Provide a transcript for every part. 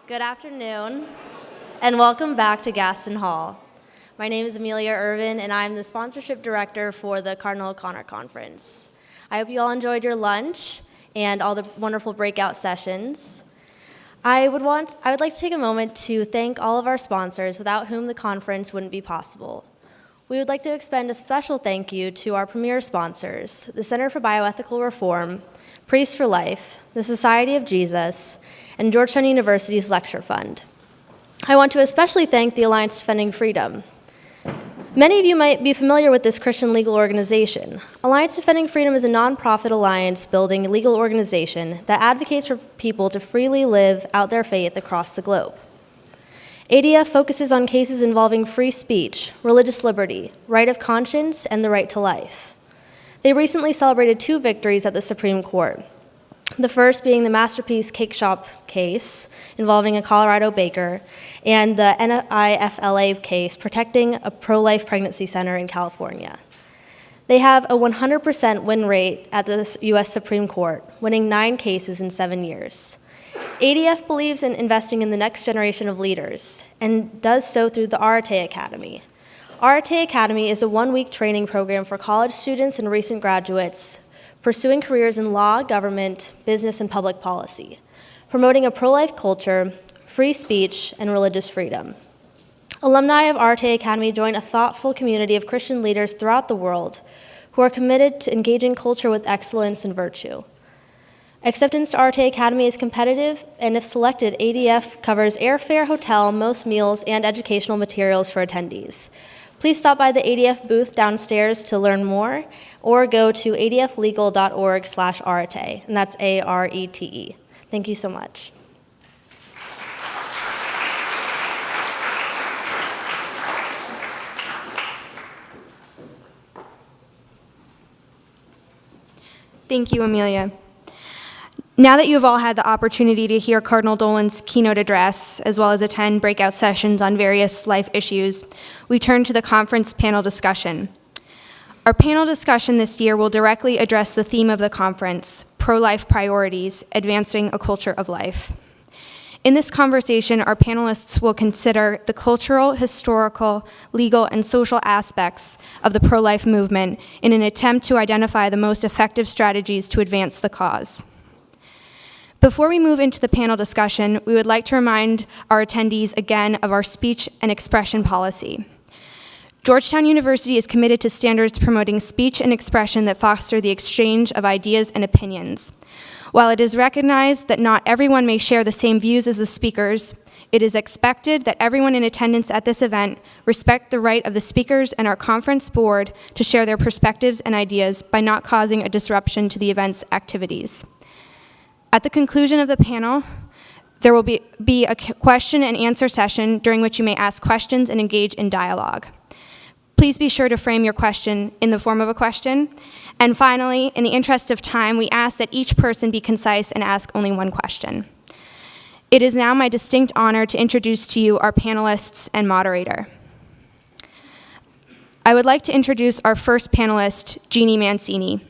Good afternoon, and welcome back to Gaston Hall. My name is Amelia Irvin, and I'm the sponsorship director for the Cardinal O'Connor Conference. I hope you all enjoyed your lunch and all the wonderful breakout sessions. I would like to take a moment to thank all of our sponsors, without whom the conference wouldn't be possible. We would like to extend a special thank you to our premier sponsors, the Center for Bioethical Reform, Priests for Life, the Society of Jesus, and Georgetown University's Lecture Fund. I want to especially thank the Alliance Defending Freedom. Many of you might be familiar with this Christian legal organization. Alliance Defending Freedom is a nonprofit alliance building legal organization that advocates for people to freely live out their faith across the globe. ADF focuses on cases involving free speech, religious liberty, right of conscience, and the right to life. They recently celebrated 2 victories at the Supreme Court. The first being the Masterpiece Cake Shop case involving a Colorado baker, and the NIFLA case protecting a pro-life pregnancy center in California. They have a 100% win rate at the U.S. Supreme Court, winning 9 cases in 7 years. ADF believes in investing in the next generation of leaders, and does so through the Arate Academy. Arate Academy is a 1-week training program for college students and recent graduates pursuing careers in law, government, business, and public policy, promoting a pro-life culture, free speech, and religious freedom. Alumni of Arate Academy join a thoughtful community of Christian leaders throughout the world who are committed to engaging culture with excellence and virtue. Acceptance to Arate Academy is competitive, and if selected, ADF covers airfare, hotel, most meals, and educational materials for attendees. Please stop by the ADF booth downstairs to learn more, or go to adflegal.org/arete, and that's ARETE. Thank you so much. Thank you, Amelia. Now that you have all had the opportunity to hear Cardinal Dolan's keynote address, as well as attend breakout sessions on various life issues, we turn to the conference panel discussion. Our panel discussion this year will directly address the theme of the conference, pro-life priorities, advancing a culture of life. In this conversation, our panelists will consider the cultural, historical, legal, and social aspects of the pro-life movement in an attempt to identify the most effective strategies to advance the cause. Before we move into the panel discussion, we would like to remind our attendees again of our speech and expression policy. Georgetown University is committed to standards promoting speech and expression that foster the exchange of ideas and opinions. While it is recognized that not everyone may share the same views as the speakers, it is expected that everyone in attendance at this event respect the right of the speakers and our conference board to share their perspectives and ideas by not causing a disruption to the event's activities. At the conclusion of the panel, there will be a question and answer session during which you may ask questions and engage in dialogue. Please be sure to frame your question in the form of a question. And finally, in the interest of time, we ask that each person be concise and ask only one question. It is now my distinct honor to introduce to you our panelists and moderator. I would like to introduce our first panelist, Jeanne Mancini.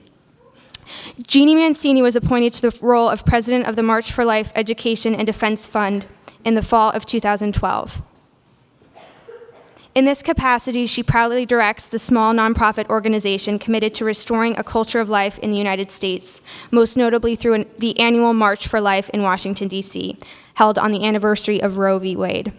Jeanne Mancini was appointed to the role of President of the March for Life Education and Defense Fund in the fall of 2012. In this capacity, she proudly directs the small nonprofit organization committed to restoring a culture of life in the United States, most notably through the annual March for Life in Washington, D.C., held on the anniversary of Roe v. Wade.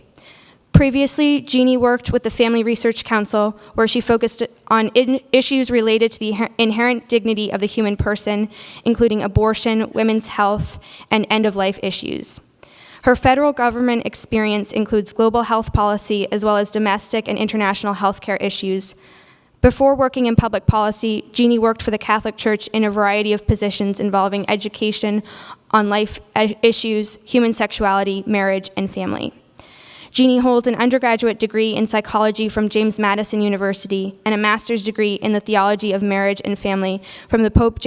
Previously, Jeanne worked with the Family Research Council, where she focused on issues related to the inherent dignity of the human person, including abortion, women's health, and end-of-life issues. Her federal government experience includes global health policy, as well as domestic and international healthcare issues. Before working in public policy, Jeanne worked for the Catholic Church in a variety of positions involving education on life issues, human sexuality, marriage, and family. Jeanne holds an undergraduate degree in psychology from James Madison University and a master's degree in the theology of marriage and family from the Pope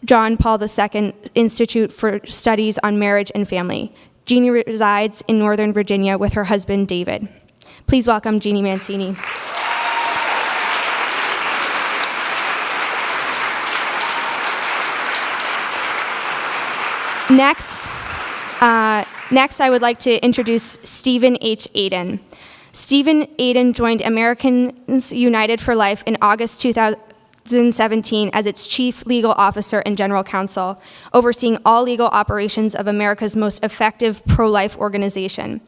John Paul II Institute for Studies on Marriage and Family. Jeanne resides in Northern Virginia with her husband, David. Please welcome Jeanne Mancini. Next, I would like to introduce Stephen H. Aden. Stephen Aden joined Americans United for Life in August 2017 as its chief legal officer and general counsel, overseeing all legal operations of America's most effective pro-life organization.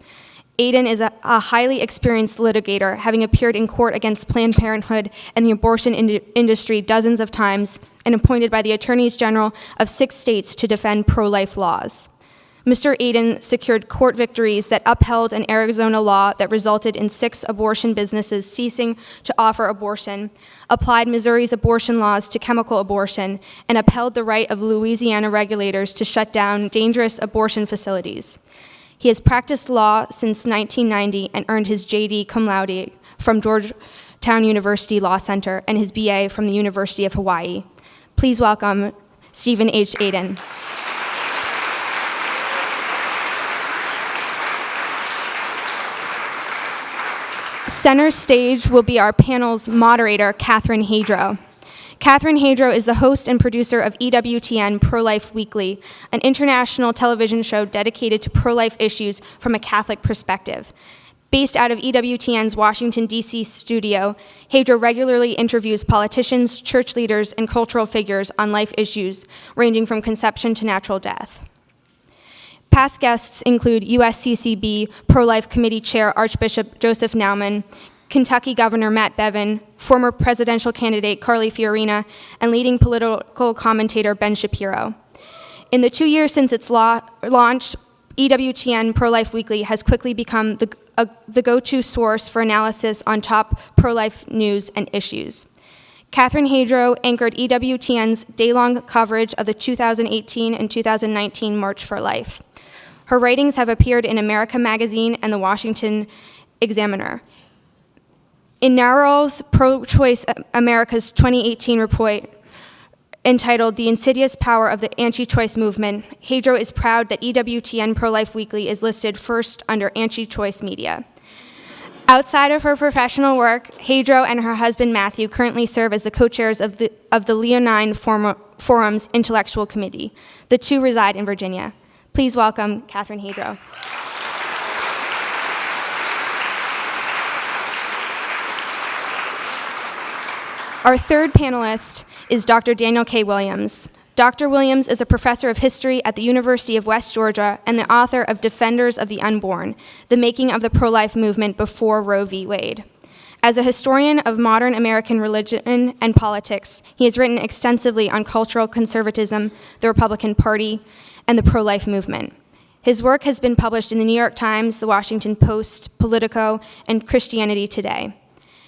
Aden is a highly experienced litigator, having appeared in court against Planned Parenthood and the abortion industry dozens of times, and appointed by the attorneys general of 6 states to defend pro-life laws. Mr. Aden secured court victories that upheld an Arizona law that resulted in 6 abortion businesses ceasing to offer abortion, applied Missouri's abortion laws to chemical abortion, and upheld the right of Louisiana regulators to shut down dangerous abortion facilities. He has practiced law since 1990 and earned his J.D. cum laude from Georgetown University Law Center and his B.A. from the University of Hawaii. Please welcome Stephen H. Aden. Center stage will be our panel's moderator, Catherine Hadro. Catherine Hadro is the host and producer of EWTN Pro-Life Weekly, an international television show dedicated to pro-life issues from a Catholic perspective. Based out of EWTN's Washington, D.C. studio, Hadro regularly interviews politicians, church leaders, and cultural figures on life issues ranging from conception to natural death. Past guests include USCCB Pro-Life Committee Chair Archbishop Joseph Naumann, Kentucky Governor Matt Bevin, former presidential candidate Carly Fiorina, and leading political commentator Ben Shapiro. In the 2 years since its launch, EWTN Pro-Life Weekly has quickly become the go-to source for analysis on top pro-life news and issues. Catherine Hadro anchored EWTN's day-long coverage of the 2018 and 2019 March for Life. Her writings have appeared in America Magazine and the Washington Examiner. In NARAL's Pro-Choice America's 2018 report entitled The Insidious Power of the Anti-Choice Movement, Hadro is proud that EWTN Pro-Life Weekly is listed first under anti-choice media. Outside of her professional work, Hadro and her husband Matthew currently serve as the co-chairs of the Leonine Forum's Intellectual Committee. The two reside in Virginia. Please welcome Catherine Hadro. Our third panelist is Dr. Daniel K. Williams. Dr. Williams is a professor of history at the University of West Georgia and the author of Defenders of the Unborn, The Making of the Pro-Life Movement Before Roe v. Wade. As a historian of modern American religion and politics, he has written extensively on cultural conservatism, the Republican Party, and the pro-life movement. His work has been published in the New York Times, the Washington Post, Politico, and Christianity Today.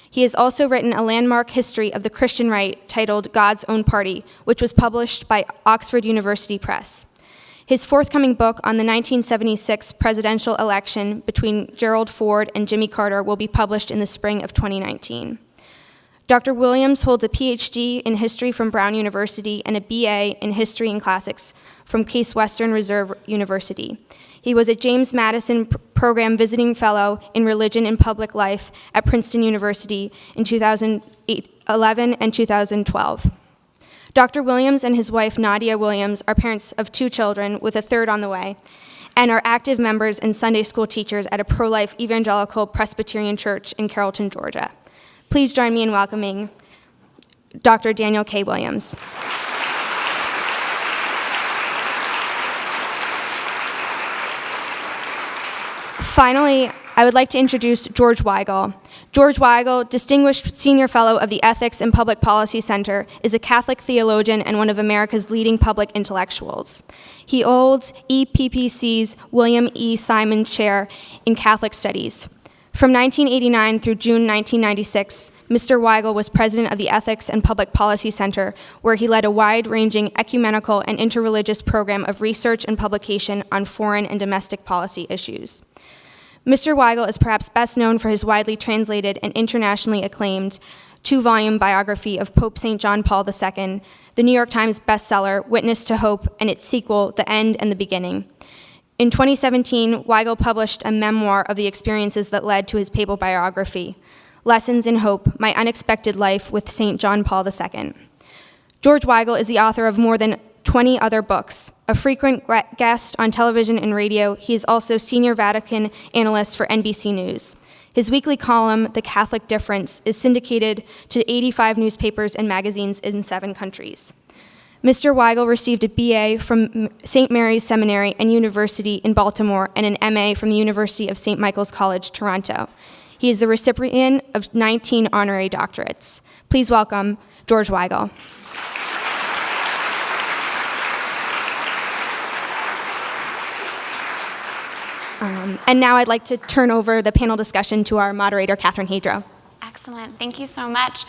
He has also written a landmark history of the Christian right titled God's Own Party, which was published by Oxford University Press. His forthcoming book on the 1976 presidential election between Gerald Ford and Jimmy Carter will be published in the spring of 2019. Dr. Williams holds a PhD in history from Brown University and a BA in history and classics from Case Western Reserve University. He was a James Madison Program Visiting Fellow in Religion and Public Life at Princeton University in 2011 and 2012. Dr. Williams and his wife, Nadia Williams, are parents of 2 children with a third on the way, and are active members and Sunday school teachers at a pro-life evangelical Presbyterian church in Carrollton, Georgia. Please join me in welcoming Dr. Daniel K. Williams. Finally, I would like to introduce George Weigel. George Weigel, Distinguished Senior Fellow of the Ethics and Public Policy Center, is a Catholic theologian and one of America's leading public intellectuals. He holds EPPC's William E. Simon Chair in Catholic Studies. From 1989 through June 1996, Mr. Weigel was president of the Ethics and Public Policy Center, where he led a wide-ranging ecumenical and interreligious program of research and publication on foreign and domestic policy issues. Mr. Weigel is perhaps best known for his widely translated and internationally acclaimed 2-volume biography of Pope St. John Paul II, the New York Times bestseller, Witness to Hope, and its sequel, The End and the Beginning. In 2017, Weigel published a memoir of the experiences that led to his papal biography, Lessons in Hope, My Unexpected Life with St. John Paul II. George Weigel is the author of more than 20 other books. A frequent guest on television and radio, he is also senior Vatican analyst for NBC News. His weekly column, The Catholic Difference, is syndicated to 85 newspapers and magazines in 7 countries. Mr. Weigel received a BA from St. Mary's Seminary and University in Baltimore and an MA from the University of St. Michael's College, Toronto. He is the recipient of 19 honorary doctorates. Please welcome George Weigel. And now I'd like to turn over the panel discussion to our moderator, Catherine Hadro. Excellent. Thank you so much.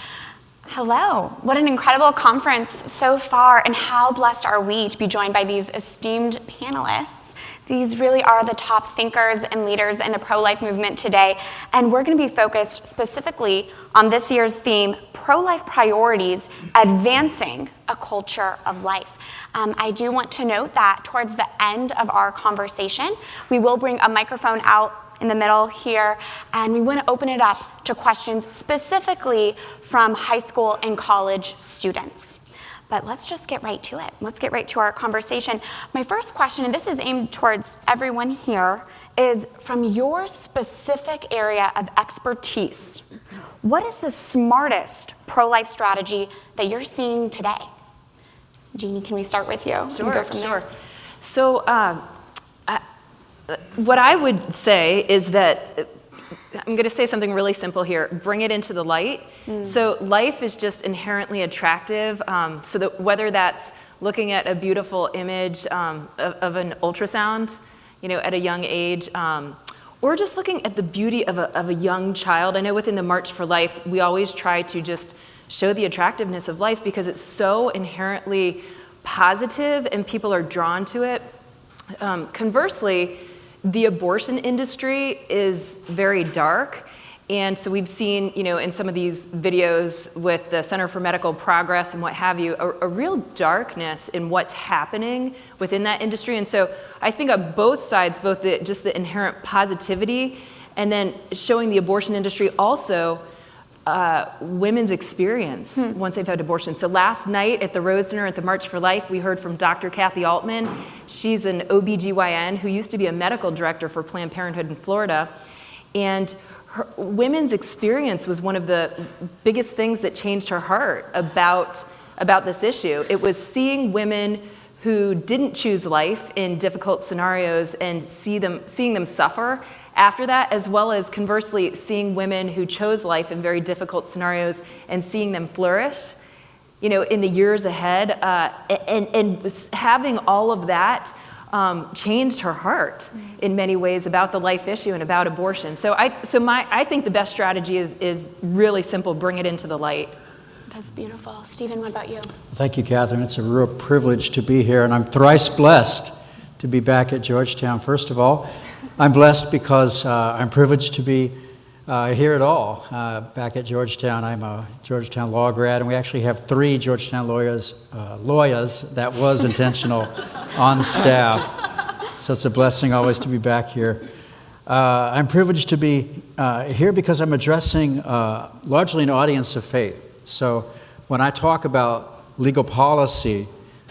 Hello. What an incredible conference so far, and how blessed are we to be joined by these esteemed panelists. These really are the top thinkers and leaders in the pro-life movement today, and we're going to be focused specifically on this year's theme, Pro-Life Priorities, Advancing a Culture of Life. I do want to note that towards the end of our conversation, we will bring a microphone out in the middle here, and we want to open it up to questions specifically from high school and college students. But let's just get right to it. Let's get right to our conversation. My first question, and this is aimed towards everyone here, is from your specific area of expertise, what is the smartest pro-life strategy that you're seeing today? Jeanne, can we start with you? Sure. So what I would say is that, I'm going to say something really simple here, bring it into the light. So life is just inherently attractive, so that whether that's looking at a beautiful image of an ultrasound, at a young age, or just looking at the beauty of a young child. I know within the March for Life, we always try to just show the attractiveness of life because it's so inherently positive and people are drawn to it. Conversely, the abortion industry is very dark. And so we've seen, in some of these videos with the Center for Medical Progress and what have you, a real darkness in what's happening within that industry. And so I think on both sides, both just the inherent positivity and then showing the abortion industry also women's experience once they've had abortion. So last night at the Rose Dinner at the March for Life, we heard from Dr. Kathy Altman. She's an OBGYN who used to be a medical director for Planned Parenthood in Florida. And her women's experience was one of the biggest things that changed her heart about this issue. It was seeing women who didn't choose life in difficult scenarios and seeing them suffer after that, as well as conversely seeing women who chose life in very difficult scenarios and seeing them flourish, in the years ahead, and having all of that changed her heart in many ways about the life issue and about abortion. So I think the best strategy is really simple: bring it into the light. That's beautiful. Stephen, what about you? Thank you, Catherine. It's a real privilege to be here, and I'm thrice blessed to be back at Georgetown. First of all, I'm blessed because I'm privileged to be here at all. Back at Georgetown, I'm a Georgetown law grad, and we actually have 3 Georgetown lawyers. That was intentional on staff. So it's a blessing always to be back here. I'm privileged to be here because I'm addressing largely an audience of faith. So when I talk about legal policy,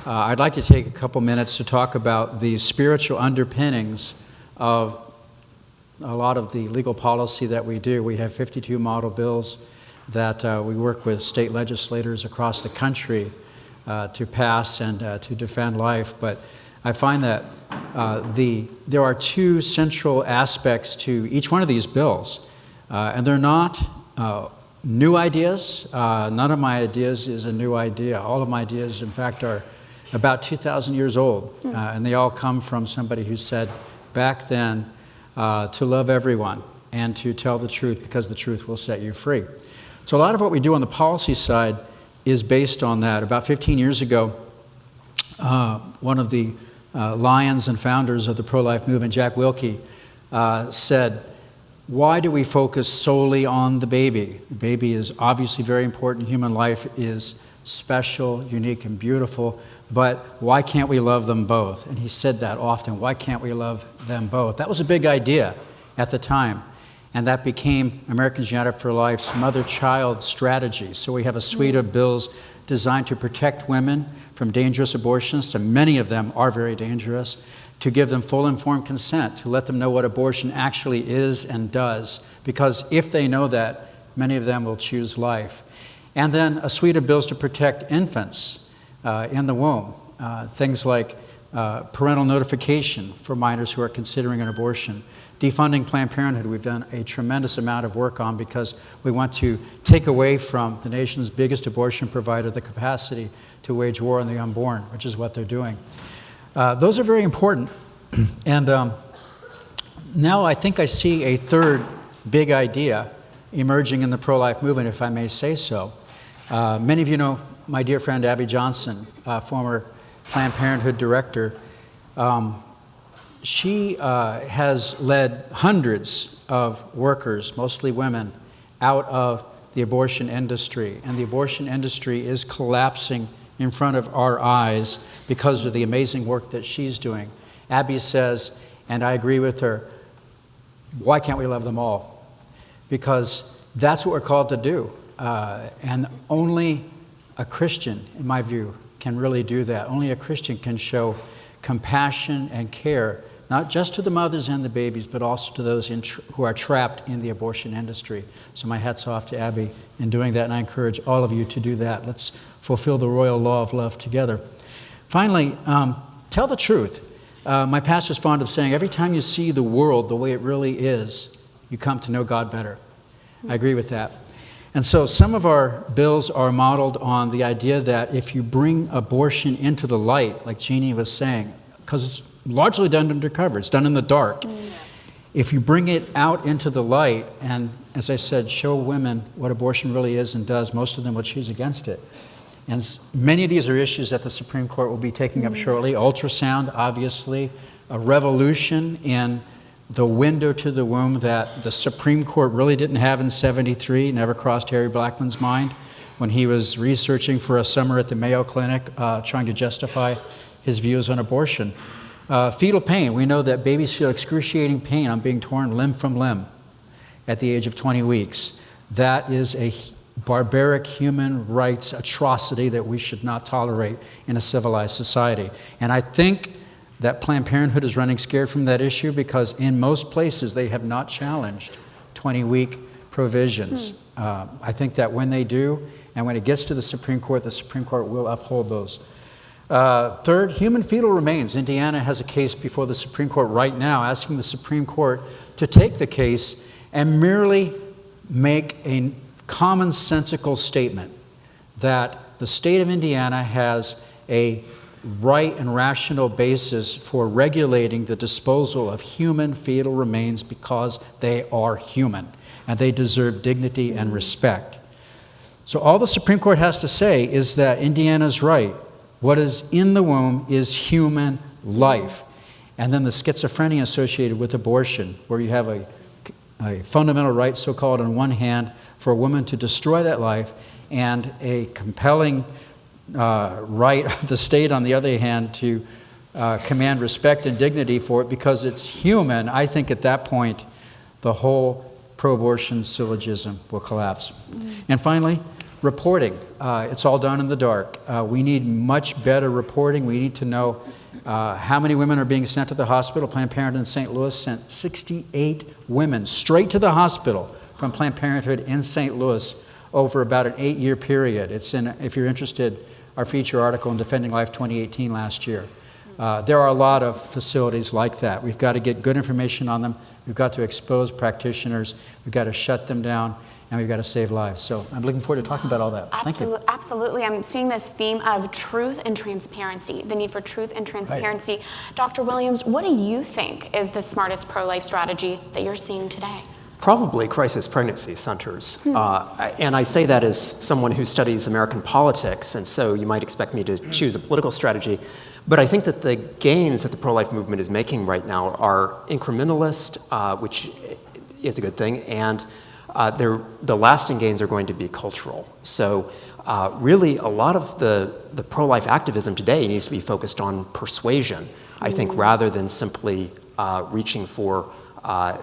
I'd like to take a couple minutes to talk about the spiritual underpinnings of a lot of the legal policy that we do. We have 52 model bills that we work with state legislators across the country to pass and to defend life. But I find that there are 2 central aspects to each one of these bills, and they're not new ideas. None of my ideas is a new idea. All of my ideas, in fact, are about 2,000 years old, and they all come from somebody who said back then to love everyone and to tell the truth because the truth will set you free. So a lot of what we do on the policy side is based on that. About 15 years ago, one of the lions and founders of the pro-life movement, Jack Wilkie, said, why do we focus solely on the baby? The baby is obviously very important. Human life is special, unique, and beautiful, but why can't we love them both? And he said that often, why can't we love them both? That was a big idea at the time. And that became Americans United for Life's mother-child strategy. So we have a suite of bills designed to protect women from dangerous abortions, so many of them are very dangerous, to give them full informed consent, to let them know what abortion actually is and does. Because if they know that, many of them will choose life. And then a suite of bills to protect infants in the womb. Things like parental notification for minors who are considering an abortion. Defunding Planned Parenthood, we've done a tremendous amount of work on because we want to take away from the nation's biggest abortion provider the capacity to wage war on the unborn, which is what they're doing. Those are very important. And now I think I see a third big idea emerging in the pro-life movement, if I may say so. Many of you know my dear friend Abby Johnson, former Planned Parenthood director. She has led hundreds of workers, mostly women, out of the abortion industry. And the abortion industry is collapsing in front of our eyes because of the amazing work that she's doing. Abby says, and I agree with her, why can't we love them all? Because that's what we're called to do. And only a Christian, in my view, can really do that. Only a Christian can show compassion and care, not just to the mothers and the babies, but also to those who are trapped in the abortion industry. So my hat's off to Abby in doing that, and I encourage all of you to do that. Let's fulfill the royal law of love together. Finally, tell the truth. My pastor's fond of saying, every time you see the world the way it really is, you come to know God better. I agree with that. And so some of our bills are modeled on the idea that if you bring abortion into the light, like Jeanne was saying, because it's largely done undercover, it's done in the dark. If you bring it out into the light and, as I said, show women what abortion really is and does, most of them will choose against it. And many of these are issues that the Supreme Court will be taking up shortly. Ultrasound, obviously, a revolution in the window to the womb that the Supreme Court really didn't have in '73, never crossed Harry Blackmun's mind when he was researching for a summer at the Mayo Clinic, trying to justify his views on abortion. Fetal pain, we know that babies feel excruciating pain on being torn limb from limb at the age of 20 weeks. That is a barbaric human rights atrocity that we should not tolerate in a civilized society. And I think that Planned Parenthood is running scared from that issue because in most places they have not challenged 20-week provisions. I think that when they do, and when it gets to the Supreme Court will uphold those. Third, human fetal remains. Indiana has a case before the Supreme Court right now asking the Supreme Court to take the case and merely make a commonsensical statement that the state of Indiana has a right and rational basis for regulating the disposal of human fetal remains because they are human and they deserve dignity and respect. So all the Supreme Court has to say is that Indiana's right. What is in the womb is human life. And then the schizophrenia associated with abortion, where you have a fundamental right, so-called, on one hand, for a woman to destroy that life, and a compelling right of the state, on the other hand, to command respect and dignity for it because it's human. I think at that point, the whole pro-abortion syllogism will collapse. And finally, reporting. It's all done in the dark. We need much better reporting. We need to know how many women are being sent to the hospital. Planned Parenthood in St. Louis sent 68 women straight to the hospital from Planned Parenthood in St. Louis over about an 8-year period. It's in, if you're interested, our feature article in Defending Life 2018 last year. There are a lot of facilities like that. We've got to get good information on them. We've got to expose practitioners. We've got to shut them down. And we've got to save lives. So I'm looking forward to talking about all that. Thank you. Absolutely. I'm seeing this theme of truth and transparency, the need for truth and transparency. Right. Dr. Williams, what do you think is the smartest pro-life strategy that you're seeing today? Probably crisis pregnancy centers. And I say that as someone who studies American politics, and so you might expect me to choose a political strategy. But I think that the gains that the pro-life movement is making right now are incrementalist, which is a good thing, and the lasting gains are going to be cultural. So really a lot of the pro-life activism today needs to be focused on persuasion, I think, rather than simply reaching for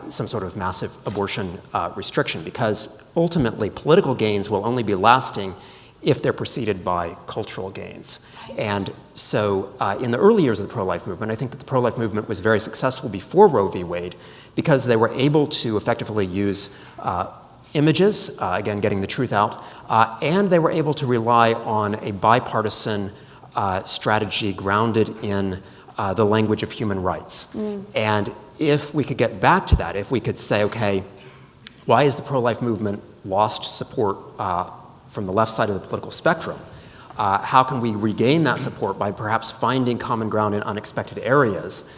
some sort of massive abortion restriction, because ultimately political gains will only be lasting if they're preceded by cultural gains. And so in the early years of the pro-life movement, I think that the pro-life movement was very successful before Roe v. Wade because they were able to effectively use images, again, getting the truth out, and they were able to rely on a bipartisan strategy grounded in the language of human rights. And if we could get back to that, if we could say, okay, why has the pro-life movement lost support from the left side of the political spectrum? How can we regain that support by perhaps finding common ground in unexpected areas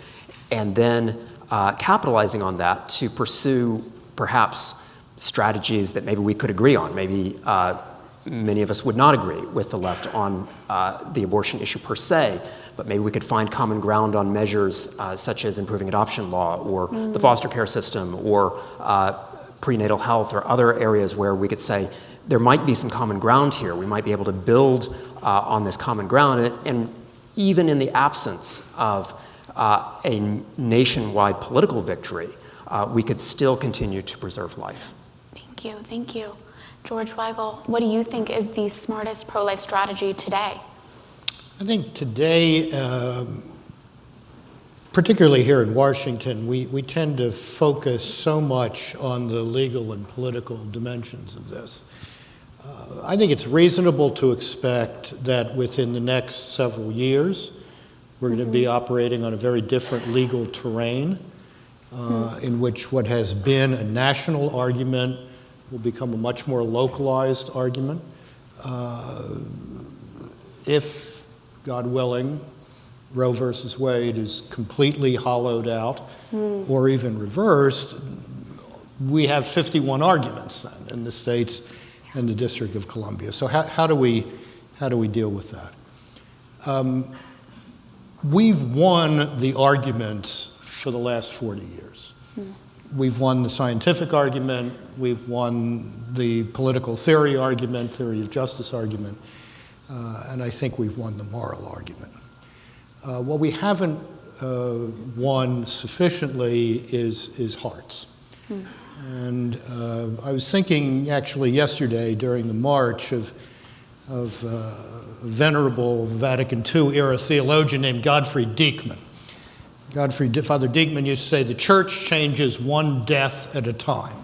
and then capitalizing on that to pursue perhaps strategies that maybe we could agree on? Maybe many of us would not agree with the left on the abortion issue per se, but maybe we could find common ground on measures such as improving adoption law or the foster care system or prenatal health or other areas where we could say there might be some common ground here. We might be able to build on this common ground, and even in the absence of a nationwide political victory, we could still continue to preserve life. Thank you, thank you. George Weigel, what do you think is the smartest pro-life strategy today? I think today, particularly here in Washington, we tend to focus so much on the legal and political dimensions of this. I think it's reasonable to expect that within the next several years, we're going to be operating on a very different legal terrain in which what has been a national argument will become a much more localized argument. If, God willing, Roe versus Wade is completely hollowed out or even reversed, we have 51 arguments then in the states and the District of Columbia. So how do we deal with that? We've won the arguments for the last 40 years. We've won the scientific argument, we've won the political theory argument, theory of justice argument, and I think we've won the moral argument. What we haven't won sufficiently is hearts. And I was thinking actually yesterday during the march of a venerable Vatican II era theologian named Godfrey Diekman. Father Diekman used to say, the church changes one death at a time.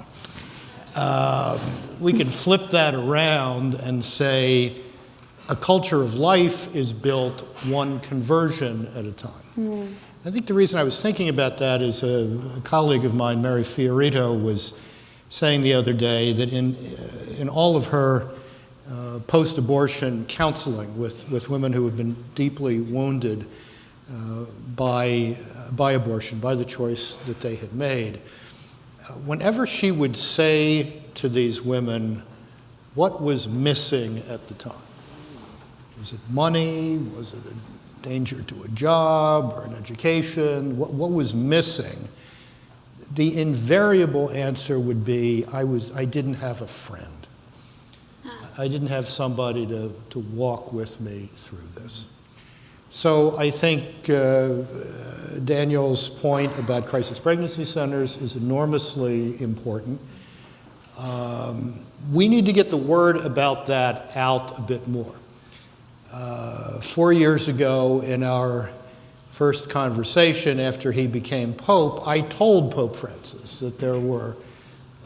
We can flip that around and say a culture of life is built one conversion at a time. I think the reason I was thinking about that is a colleague of mine, Mary Fiorito, was saying the other day that in all of her post-abortion counseling with women who have been deeply wounded by abortion, by the choice that they had made, whenever she would say to these women, what was missing at the time? Was it money? Was it a danger to a job or an education? What was missing? The invariable answer would be, I didn't have a friend. I didn't have somebody to walk with me through this. So I think Daniel's point about crisis pregnancy centers is enormously important. We need to get the word about that out a bit more. 4 years ago, in our first conversation after he became Pope, I told Pope Francis that there were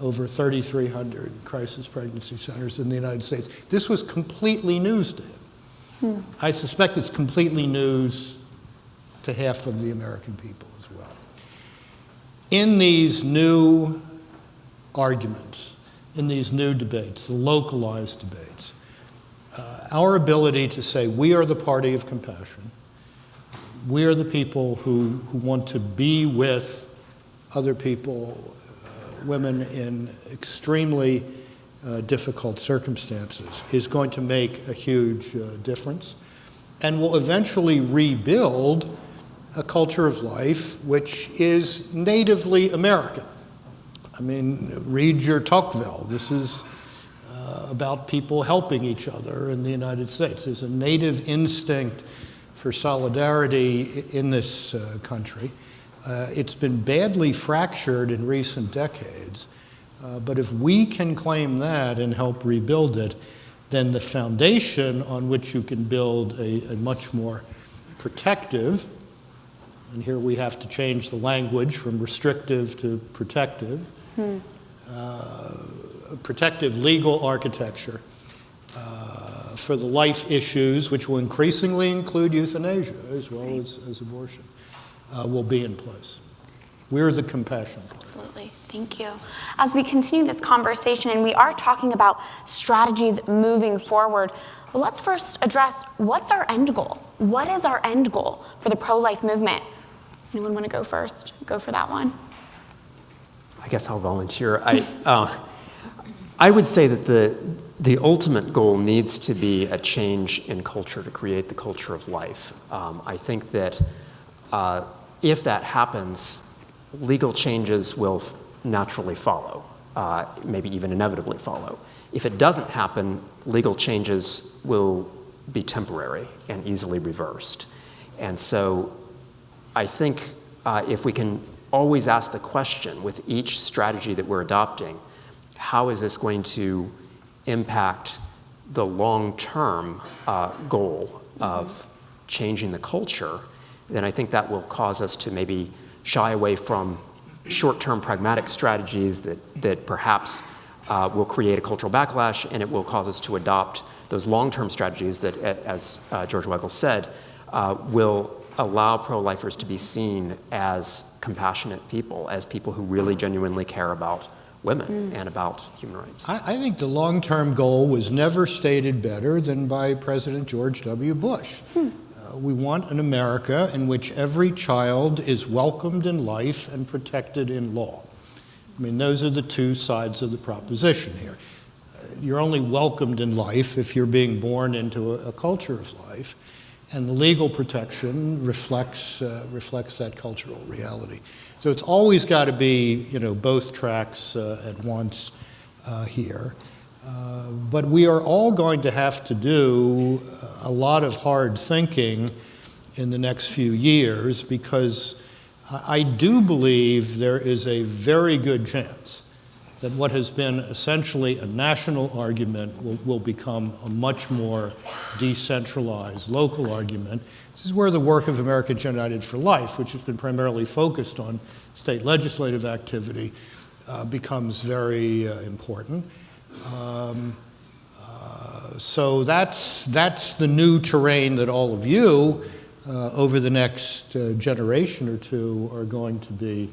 over 3,300 crisis pregnancy centers in the United States. This was completely news to him. I suspect it's completely news to half of the American people as well. In these new arguments, in these new debates, the localized debates, our ability to say we are the party of compassion, we are the people who want to be with other people, women in extremely difficult circumstances, is going to make a huge difference and will eventually rebuild a culture of life which is natively American. I mean, read your Tocqueville. This is about people helping each other in the United States. There's a native instinct for solidarity in this country. It's been badly fractured in recent decades, but if we can claim that and help rebuild it, then the foundation on which you can build a much more protective, and here we have to change the language from restrictive to protective, protective legal architecture for the life issues, which will increasingly include euthanasia as well as abortion, will be in place. We're the compassion plan. Absolutely. Thank you. As we continue this conversation, and we are talking about strategies moving forward, well, let's first address what's our end goal? What is our end goal for the pro-life movement? Anyone want to go first? Go for that one. I guess I'll volunteer. I would say that the ultimate goal needs to be a change in culture to create the culture of life. I think that if that happens, legal changes will naturally follow, maybe even inevitably follow. If it doesn't happen, legal changes will be temporary and easily reversed. And so I think if we can always ask the question with each strategy that we're adopting, how is this going to impact the long-term goal of changing the culture, then I think that will cause us to maybe shy away from short-term pragmatic strategies that perhaps will create a cultural backlash, and it will cause us to adopt those long-term strategies that, as George Weigel said, will allow pro-lifers to be seen as compassionate people, as people who really genuinely care about women and about human rights. I think the long-term goal was never stated better than by President George W. Bush. We want an America in which every child is welcomed in life and protected in law. I mean, those are the two sides of the proposition here. You're only welcomed in life if you're being born into a culture of life, and the legal protection reflects that cultural reality. So it's always got to be, both tracks at once here. But we are all going to have to do a lot of hard thinking in the next few years, because I do believe there is a very good chance that what has been essentially a national argument will become a much more decentralized local argument. This is where the work of Americans United for Life, which has been primarily focused on state legislative activity, becomes very important. So that's the new terrain that all of you over the next generation or two are going to be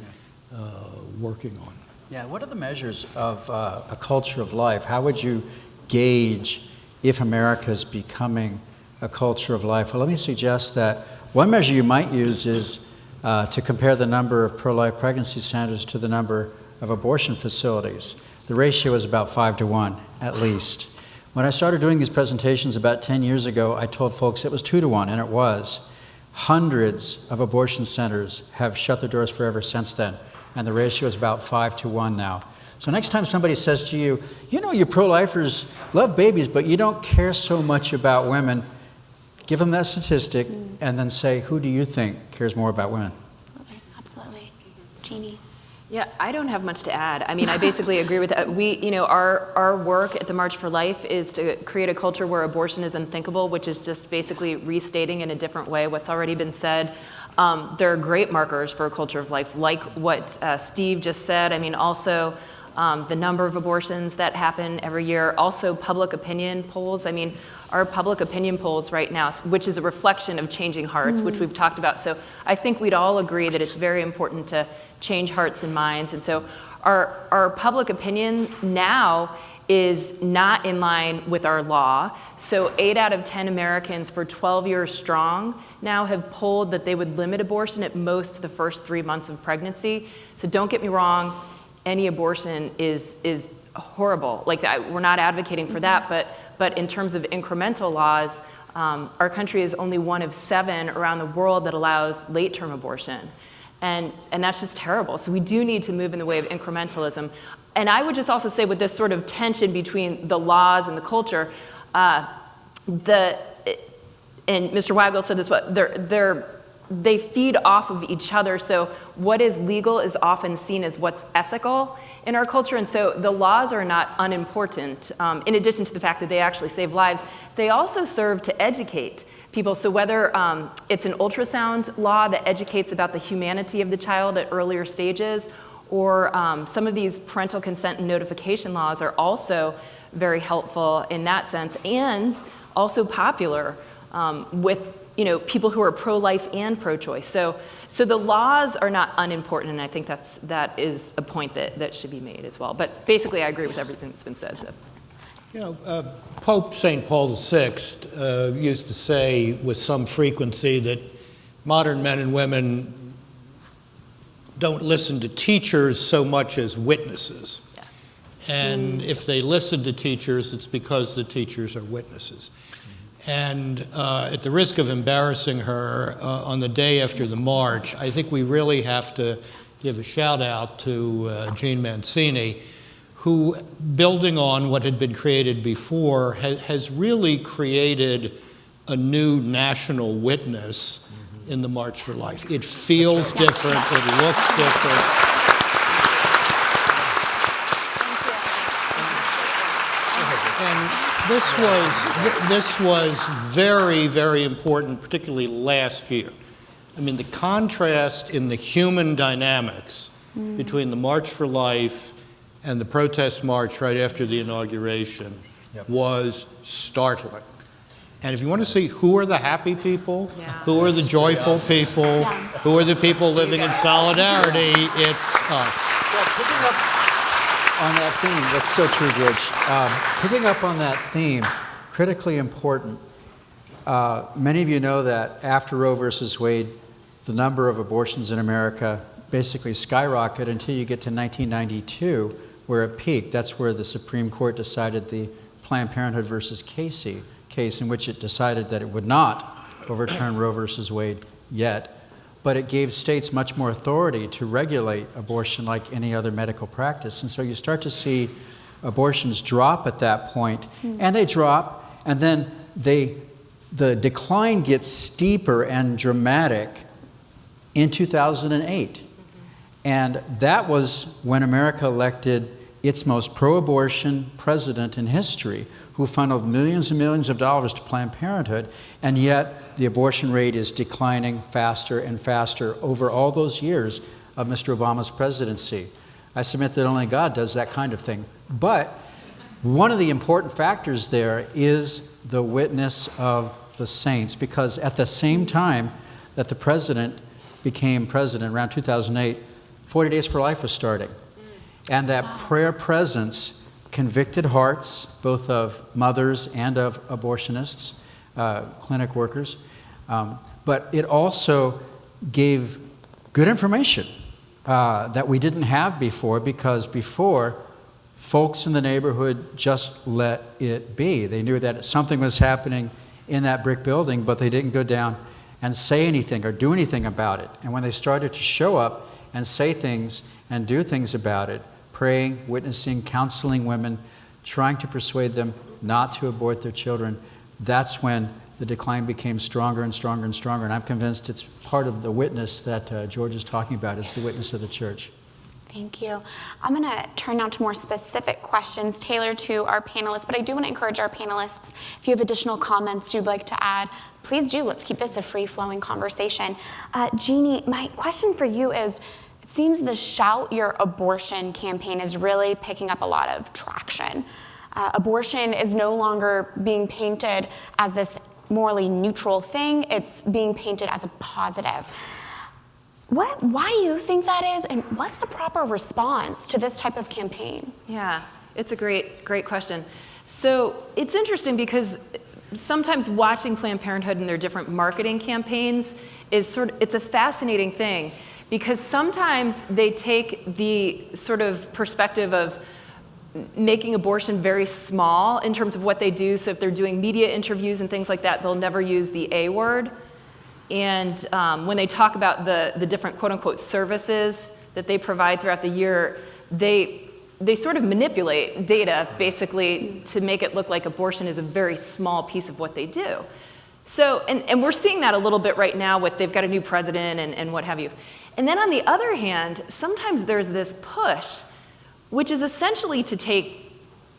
working on. Yeah, what are the measures of a culture of life? How would you gauge if America is becoming a culture of life? Well, let me suggest that one measure you might use is to compare the number of pro-life pregnancy centers to the number of abortion facilities. The ratio is about 5 to 1, at least. When I started doing these presentations about 10 years ago, I told folks it was 2 to 1, and it was. Hundreds of abortion centers have shut their doors forever since then, and the ratio is about 5 to 1 now. So next time somebody says to you, you pro-lifers love babies, but you don't care so much about women, give them that statistic and then say, who do you think cares more about women? Absolutely. Jeanne? Yeah, I don't have much to add. I mean, I basically agree with that. Our work at the March for Life is to create a culture where abortion is unthinkable, which is just basically restating in a different way what's already been said. There are great markers for a culture of life, like what Steve just said. I mean, also the number of abortions that happen every year, also public opinion polls. I mean, our public opinion polls right now, which is a reflection of changing hearts, which we've talked about. So I think we'd all agree that it's very important to change hearts and minds. And so our public opinion now is not in line with our law. So 8 out of 10 Americans for 12 years strong now have polled that they would limit abortion at most the first 3 months of pregnancy. So don't get me wrong, any abortion is horrible. Like that, we're not advocating for that, but in terms of incremental laws, our country is only one of 7 around the world that allows late-term abortion. And that's just terrible. So we do need to move in the way of incrementalism. And I would just also say with this sort of tension between the laws and the culture, and Mr. Weigel said this, they feed off of each other. So what is legal is often seen as what's ethical in our culture. And so the laws are not unimportant. In addition to the fact that they actually save lives, they also serve to educate people. So whether it's an ultrasound law that educates about the humanity of the child at earlier stages, or some of these parental consent and notification laws are also very helpful in that sense, and also popular with people who are pro-life and pro-choice. So the laws are not unimportant, and I think that is a point that should be made as well. But basically, I agree with everything that's been said. So. Pope St. Paul VI used to say with some frequency that modern men and women don't listen to teachers so much as witnesses. Yes. And if they listen to teachers, it's because the teachers are witnesses. And at the risk of embarrassing her, on the day after the march, I think we really have to give a shout out to Jeanne Mancini, who, building on what had been created before, has really created a new national witness in the March for Life. It feels different, it looks different. And this was very, very important, particularly last year. I mean, the contrast in the human dynamics between the March for Life and the protest march right after the inauguration was startling. And if you want to see who are the happy people, who are the joyful people, who are the people living in solidarity, it's us. Picking up on that theme, that's so true, George. Picking up on that theme, critically important. Many of you know that after Roe versus Wade, the number of abortions in America basically skyrocketed until you get to 1992, where it peaked. That's where the Supreme Court decided the Planned Parenthood versus Casey case, in which it decided that it would not overturn Roe versus Wade yet, but it gave states much more authority to regulate abortion like any other medical practice. And so you start to see abortions drop at that point, and they drop, and then the decline gets steeper and dramatic in 2008. And that was when America elected its most pro-abortion president in history, who funneled millions and millions of dollars to Planned Parenthood, and yet the abortion rate is declining faster and faster over all those years of Mr. Obama's presidency. I submit that only God does that kind of thing. But one of the important factors there is the witness of the saints, because at the same time that the president became president, around 2008, 40 Days for Life was starting. And that prayer presence convicted hearts, both of mothers and of abortionists, clinic workers. But it also gave good information that we didn't have before, because before, folks in the neighborhood just let it be. They knew that something was happening in that brick building, but they didn't go down and say anything or do anything about it. And when they started to show up and say things and do things about it, praying, witnessing, counseling women, trying to persuade them not to abort their children, that's when the decline became stronger and stronger and stronger. And I'm convinced it's part of the witness that George is talking about. It's the witness of the church. Thank you. I'm going to turn now to more specific questions tailored to our panelists, but I do want to encourage our panelists, if you have additional comments you'd like to add, please do. Let's keep this a free-flowing conversation. Jeanne, my question for you is, it seems the Shout Your Abortion campaign is really picking up a lot of traction. Abortion is no longer being painted as this morally neutral thing. It's being painted as a positive. Why do you think that is, and what's the proper response to this type of campaign? Yeah, it's a great question. So it's interesting because sometimes watching Planned Parenthood and their different marketing campaigns is it's a fascinating thing, because sometimes they take the sort of perspective of making abortion very small in terms of what they do. So if they're doing media interviews and things like that, they'll never use the A word. And when they talk about the different quote-unquote services that they provide throughout the year, they sort of manipulate data basically to make it look like abortion is a very small piece of what they do. So, and we're seeing that a little bit right now with they've got a new president and what have you. And then on the other hand, sometimes there's this push, which is essentially to take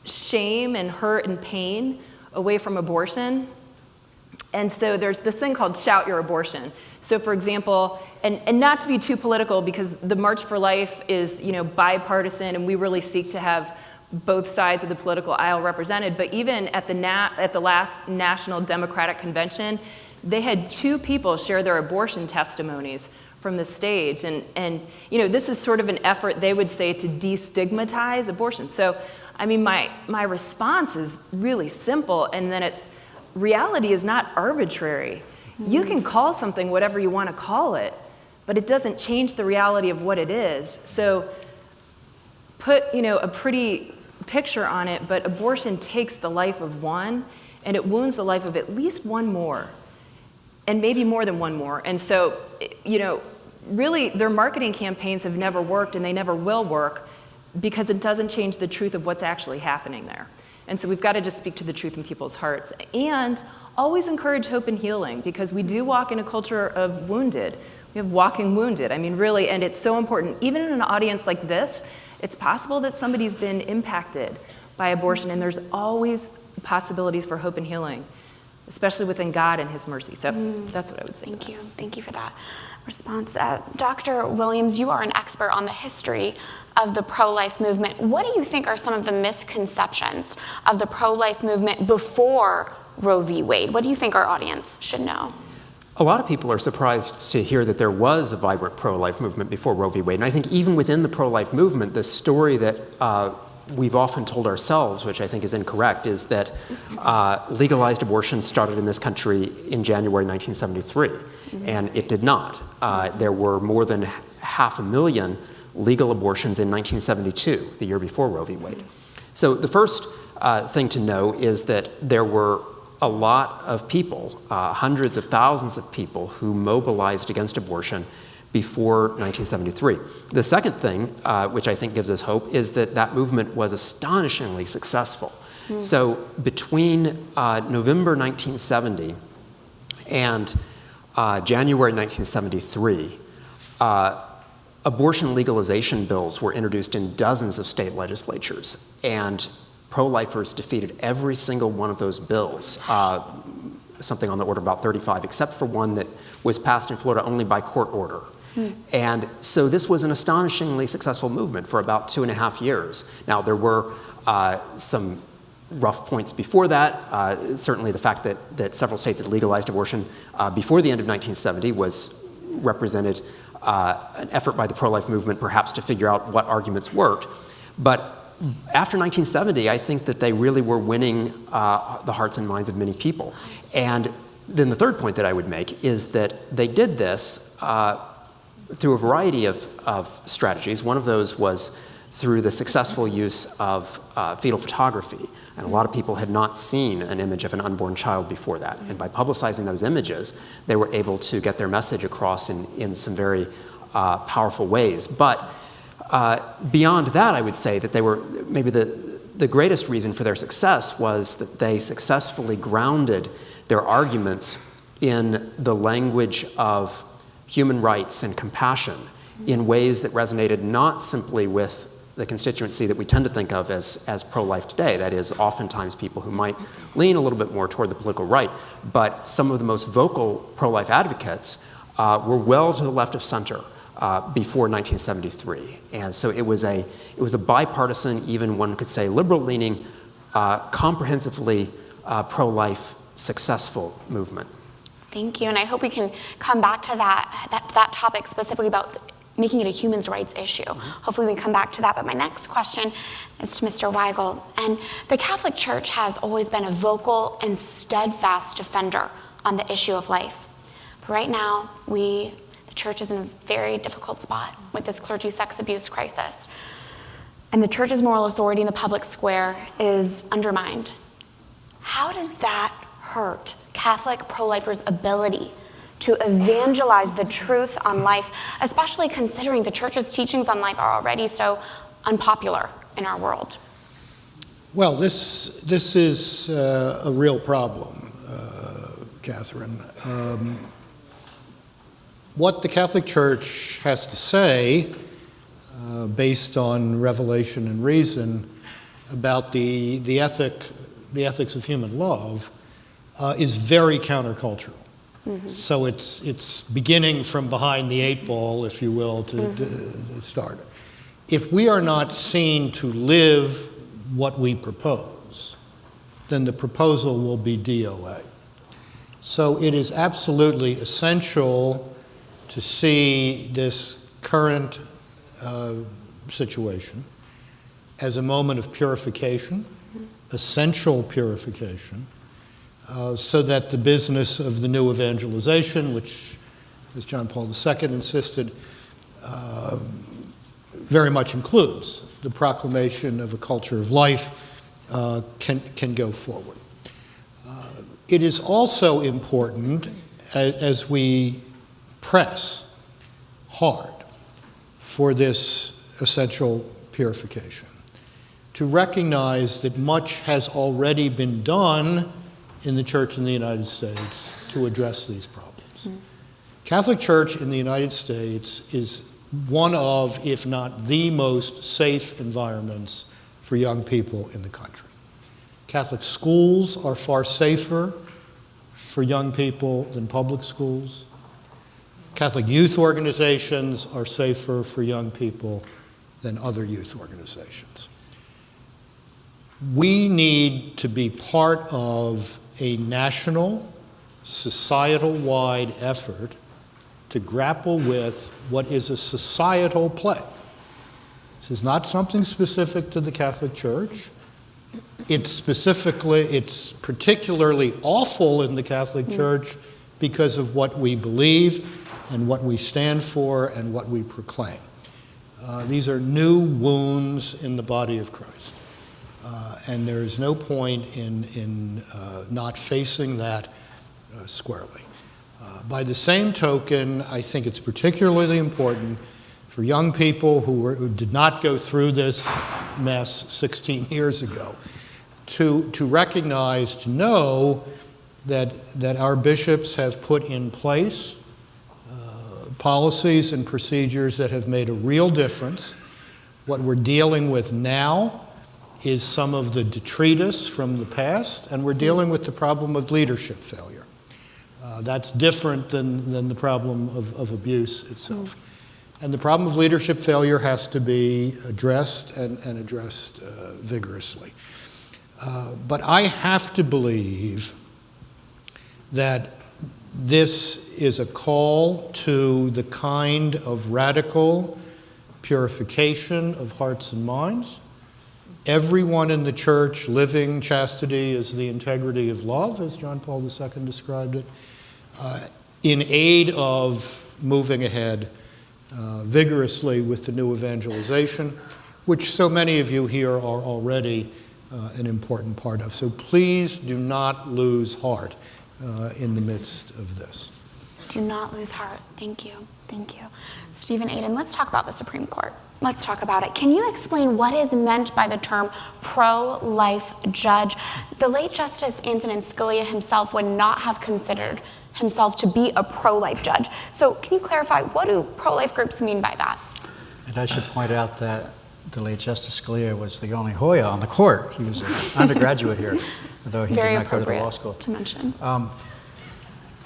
shame and hurt and pain away from abortion. And so there's this thing called shout your abortion. So for example, and not to be too political because the March for Life is, bipartisan and we really seek to have both sides of the political aisle represented, but even at the last National Democratic Convention, they had 2 people share their abortion testimonies from the stage. And this is sort of an effort, they would say, to destigmatize abortion. So, I mean, my response is really simple, and then reality is not arbitrary. You can call something whatever you want to call it, but it doesn't change the reality of what it is. So put, a pretty picture on it, but abortion takes the life of one, and it wounds the life of at least one more, and maybe more than one more. And so, really, their marketing campaigns have never worked, and they never will work, because it doesn't change the truth of what's actually happening there. And so we've got to just speak to the truth in people's hearts, and always encourage hope and healing, because we do walk in a culture of wounded. We have walking wounded. I mean, really, and it's so important. Even in an audience like this, it's possible that somebody's been impacted by abortion, and there's always possibilities for hope and healing, especially within God and His mercy. So that's what I would say. Thank you. Thank you for that response. Dr. Williams, you are an expert on the history of the pro-life movement. What do you think are some of the misconceptions of the pro-life movement before Roe v. Wade? What do you think our audience should know? A lot of people are surprised to hear that there was a vibrant pro-life movement before Roe v. Wade. And I think even within the pro-life movement, the story that we've often told ourselves, which I think is incorrect, is that legalized abortion started in this country in January 1973, and it did not. There were more than 500,000 legal abortions in 1972, the year before Roe v. Wade. So the first thing to know is that there were a lot of people, hundreds of thousands of people, who mobilized against abortion before 1973. The second thing, which I think gives us hope, is that that movement was astonishingly successful. So between November 1970 and January 1973, abortion legalization bills were introduced in dozens of state legislatures, and pro-lifers defeated every single one of those bills, something on the order of about 35, except for one that was passed in Florida only by court order. And so this was an astonishingly successful movement for about 2.5 years. Now, there were some rough points before that. Certainly the fact that several states had legalized abortion before the end of 1970 represented an effort by the pro-life movement perhaps to figure out what arguments worked. But after 1970, I think that they really were winning the hearts and minds of many people. And then the third point that I would make is that they did this through a variety of strategies. One of those was through the successful use of fetal photography. And a lot of people had not seen an image of an unborn child before that. And by publicizing those images, they were able to get their message across in some very powerful ways. But beyond that, I would say that they were maybe the greatest reason for their success was that they successfully grounded their arguments in the language of human rights and compassion in ways that resonated not simply with the constituency that we tend to think of as pro-life today, that is oftentimes people who might lean a little bit more toward the political right, but some of the most vocal pro-life advocates were well to the left of center before 1973. And so it was a bipartisan, even one could say liberal-leaning, comprehensively pro-life, successful movement. Thank you, and I hope we can come back to that topic specifically about making it a human rights issue. Hopefully we can come back to that, but my next question is to Mr. Weigel. And the Catholic Church has always been a vocal and steadfast defender on the issue of life. But right now, the church is in a very difficult spot with this clergy sex abuse crisis. And the church's moral authority in the public square is undermined. How does that hurt Catholic pro-lifers' ability to evangelize the truth on life, especially considering the church's teachings on life are already so unpopular in our world? Well, this is a real problem. Catherine. What the Catholic Church has to say, based on revelation and reason, about the ethics of human love, is very countercultural. So it's beginning from behind the eight ball, if you will, to start. If we are not seen to live what we propose, then the proposal will be DOA. So it is absolutely essential to see this current situation as a moment of purification, essential purification, so that the business of the new evangelization, which, as John Paul II insisted, very much includes the proclamation of a culture of life, can go forward. It is also important, as we press hard for this essential purification, to recognize that much has already been done in the Church in the United States to address these problems. Catholic Church in the United States is one of, if not the most safe environments for young people in the country. Catholic schools are far safer for young people than public schools. Catholic youth organizations are safer for young people than other youth organizations. We need to be part of a national, societal-wide effort to grapple with what is a societal plague. This is not something specific to the Catholic Church. It's particularly awful in the Catholic Church because of what we believe and what we stand for and what we proclaim. These are new wounds in the body of Christ. And there is no point in not facing that squarely. By the same token, I think it's particularly important for young people who did not go through this mess 16 years ago to recognize, to know that our bishops have put in place policies and procedures that have made a real difference. What we're dealing with now is some of the detritus from the past, and we're dealing with the problem of leadership failure. That's different than the problem of abuse itself. And the problem of leadership failure has to be addressed and addressed vigorously. But I have to believe that this is a call to the kind of radical purification of hearts and minds. Everyone in the Church living chastity is the integrity of love, as John Paul II described it, in aid of moving ahead vigorously with the new evangelization, which so many of you here are already an important part of. So please do not lose heart in the midst of this. Do not lose heart. Thank you. Thank you. Stephen, Aden, let's talk about the Supreme Court. Let's talk about it. Can you explain what is meant by the term pro-life judge? The late Justice Antonin Scalia himself would not have considered himself to be a pro-life judge. So can you clarify, what do pro-life groups mean by that? And I should point out that the late Justice Scalia was the only Hoya on the court. He was an undergraduate here, although he did not go to the law school. To mention.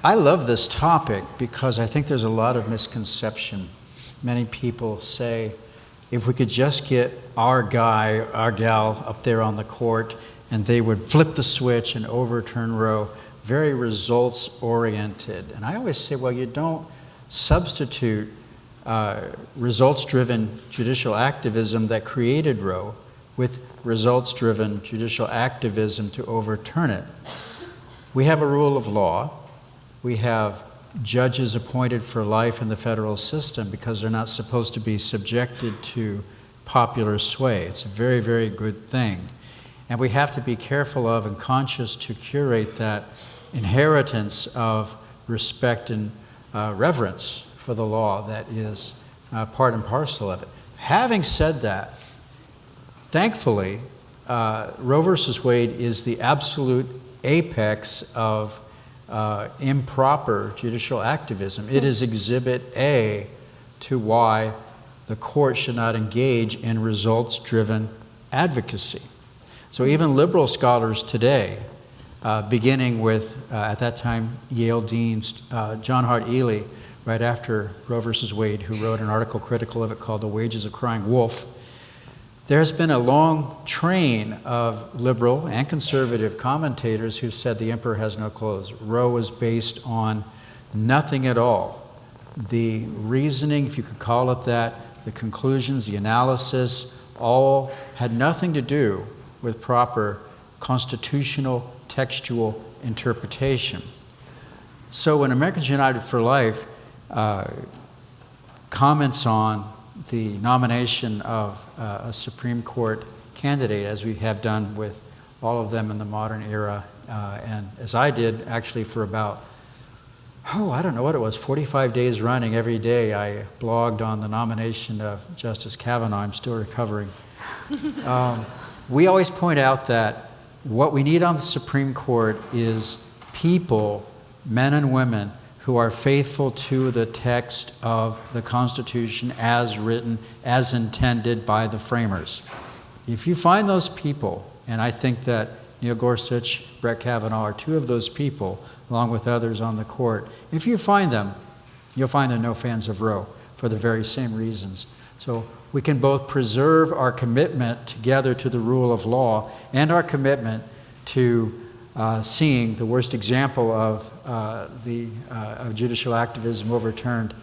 I love this topic because I think there's a lot of misconception. Many people say, if we could just get our guy, our gal up there on the court, and they would flip the switch and overturn Roe, very results-oriented. And I always say, well, you don't substitute results-driven judicial activism that created Roe with results-driven judicial activism to overturn it. We have a rule of law. We have judges appointed for life in the federal system because they're not supposed to be subjected to popular sway. It's a very, very good thing. And we have to be careful of and conscious to curate that inheritance of respect and reverence for the law that is part and parcel of it. Having said that, thankfully, Roe versus Wade is the absolute apex of improper judicial activism. It is Exhibit A to why the court should not engage in results-driven advocacy. So even liberal scholars today, beginning with, at that time, Yale Dean John Hart Ely, right after Roe versus Wade, who wrote an article critical of it called The Wages of Crying Wolf, there has been a long train of liberal and conservative commentators who said the emperor has no clothes. Roe was based on nothing at all. The reasoning, if you could call it that, the conclusions, the analysis, all had nothing to do with proper constitutional textual interpretation. So when Americans United for Life comments on the nomination of a Supreme Court candidate, as we have done with all of them in the modern era, and as I did actually for about, I don't know what it was, 45 days running every day, I blogged on the nomination of Justice Kavanaugh. I'm still recovering. We always point out that what we need on the Supreme Court is people, men and women, who are faithful to the text of the Constitution as written, as intended by the framers. If you find those people, and I think that Neil Gorsuch, Brett Kavanaugh are two of those people, along with others on the court, if you find them, you'll find they're no fans of Roe for the very same reasons. So we can both preserve our commitment together to the rule of law and our commitment to seeing the worst example of of judicial activism overturned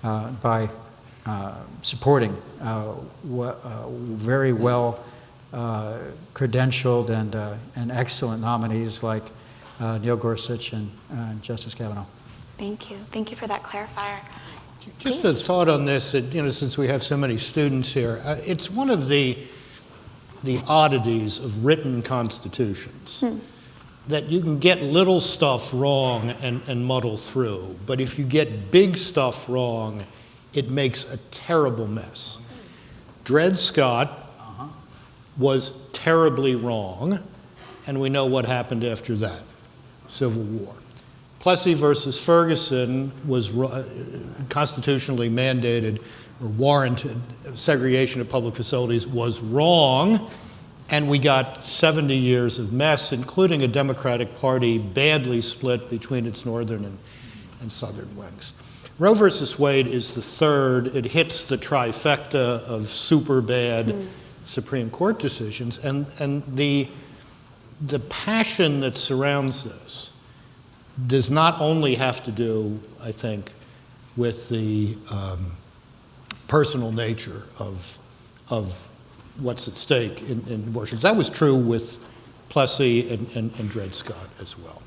by supporting very well credentialed and excellent nominees like Neil Gorsuch and Justice Kavanaugh. Thank you. Thank you for that clarifier. Just a thought on this, that, since we have so many students here, it's one of the oddities of written constitutions that you can get little stuff wrong and muddle through, but if you get big stuff wrong, it makes a terrible mess. Dred Scott was terribly wrong, and we know what happened after that, Civil War. Plessy versus Ferguson was constitutionally mandated or warranted segregation of public facilities was wrong, and we got 70 years of mess, including a Democratic Party badly split between its northern and southern wings. Roe versus Wade is the third. It hits the trifecta of super bad Supreme Court decisions, and the passion that surrounds this does not only have to do, I think, with the personal nature of what's at stake in abortions. That was true with Plessy and Dred Scott as well.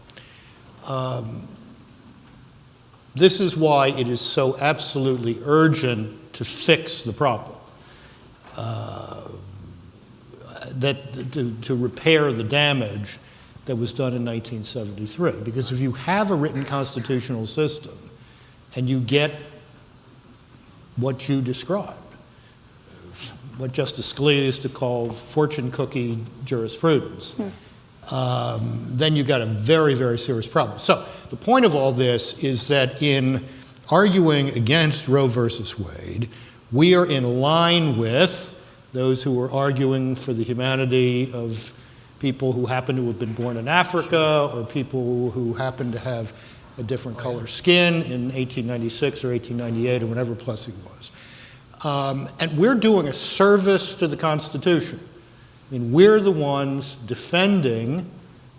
This is why it is so absolutely urgent to fix the problem, to repair the damage that was done in 1973. Because if you have a written constitutional system and you get what you described, what Justice Scalia used to call fortune cookie jurisprudence, then you got a very, very serious problem. So the point of all this is that in arguing against Roe versus Wade, we are in line with those who were arguing for the humanity of people who happen to have been born in Africa or people who happen to have a different color skin in 1896 or 1898 or whenever Plessy was. And we're doing a service to the Constitution. I mean, we're the ones defending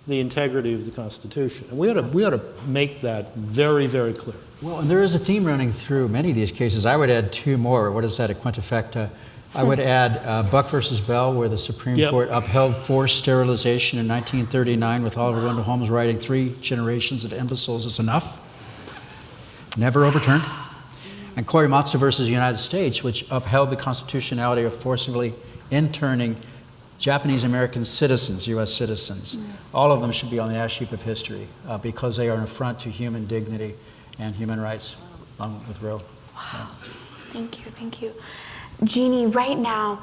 the integrity of the Constitution. And we ought to make that very, very clear. Well, and there is a theme running through many of these cases. I would add two more. What is that, a quintifecta? I would add Buck versus Bell, where the Supreme Court upheld forced sterilization in 1939 with Oliver Wendell Holmes writing 3 generations of imbeciles is enough. Never overturned. And Korematsu versus United States, which upheld the constitutionality of forcibly interning Japanese American citizens, U.S. citizens. All of them should be on the ash heap of history because they are an affront to human dignity and human rights, along with Roe. Wow. Thank you, thank you. Jeanne, right now,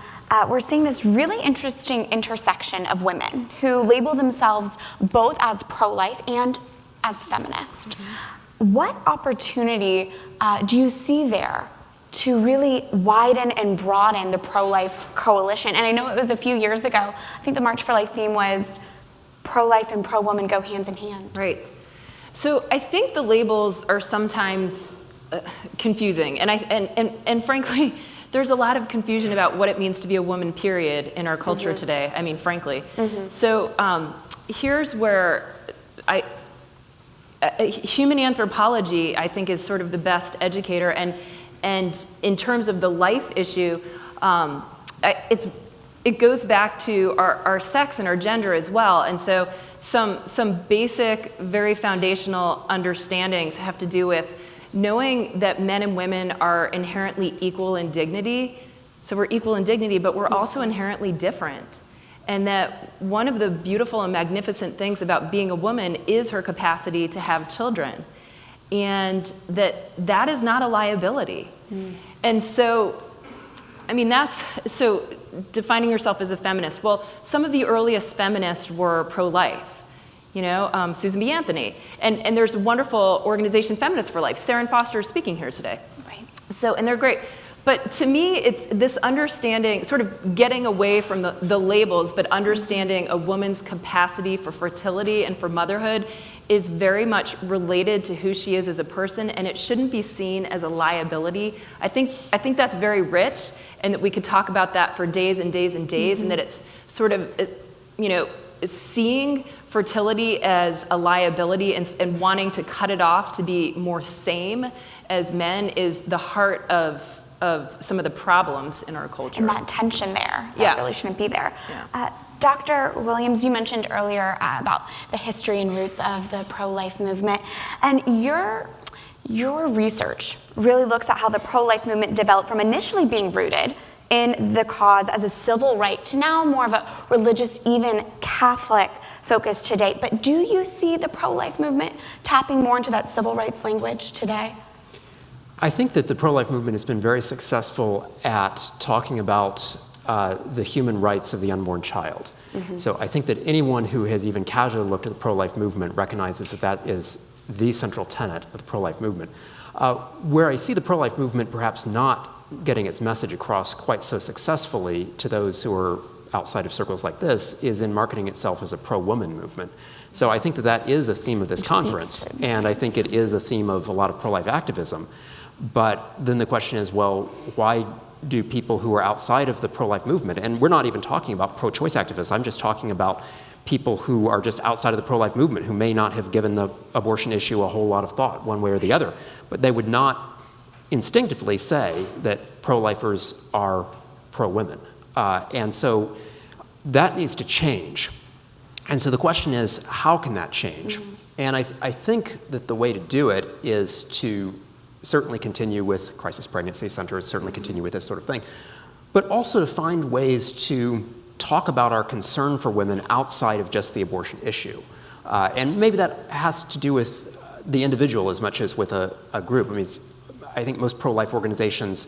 we're seeing this really interesting intersection of women who label themselves both as pro-life and as feminist. What opportunity do you see there to really widen and broaden the pro-life coalition? And I know it was a few years ago, I think the March for Life theme was pro-life and pro-woman go hands in hand. Right. So I think the labels are sometimes confusing, and frankly, there's a lot of confusion about what it means to be a woman, period, in our culture today. I mean, frankly. So here's where human anthropology, I think, is sort of the best educator, and in terms of the life issue, it goes back to our sex and our gender as well. And so some basic, very foundational understandings have to do with knowing that men and women are inherently equal in dignity. So we're equal in dignity, but we're also inherently different. And that one of the beautiful and magnificent things about being a woman is her capacity to have children. And that is not a liability. And so, I mean, so defining yourself as a feminist. Well, some of the earliest feminists were pro-life. Susan B. Anthony. And there's a wonderful organization, Feminists for Life. Sarah Foster is speaking here today. Right. So, and they're great. But to me, it's this understanding, sort of getting away from the labels, but understanding a woman's capacity for fertility and for motherhood is very much related to who she is as a person, and it shouldn't be seen as a liability. I think that's very rich, and that we could talk about that for days and days and days, and that it's sort of, seeing fertility as a liability and wanting to cut it off to be more same as men is the heart of some of the problems in our culture. And that tension there, that really shouldn't be there. Yeah. Dr. Williams, you mentioned earlier about the history and roots of the pro-life movement, and your research really looks at how the pro-life movement developed from initially being rooted in the cause as a civil right to now more of a religious, even Catholic focus today. But do you see the pro-life movement tapping more into that civil rights language today? I think that the pro-life movement has been very successful at talking about the human rights of the unborn child. So I think that anyone who has even casually looked at the pro-life movement recognizes that is the central tenet of the pro-life movement. Where I see the pro-life movement perhaps not getting its message across quite so successfully to those who are outside of circles like this is in marketing itself as a pro-woman movement. So I think that is a theme of this conference, and I think it is a theme of a lot of pro-life activism. But then the question is, well, why do people who are outside of the pro-life movement, and we're not even talking about pro-choice activists, I'm just talking about people who are just outside of the pro-life movement who may not have given the abortion issue a whole lot of thought one way or the other, but they would not instinctively say that pro-lifers are pro-women. And so that needs to change. And so the question is, how can that change? And I think that the way to do it is to certainly continue with crisis pregnancy centers, certainly continue with this sort of thing, but also to find ways to talk about our concern for women outside of just the abortion issue. And maybe that has to do with the individual as much as with a group. I mean, I think most pro-life organizations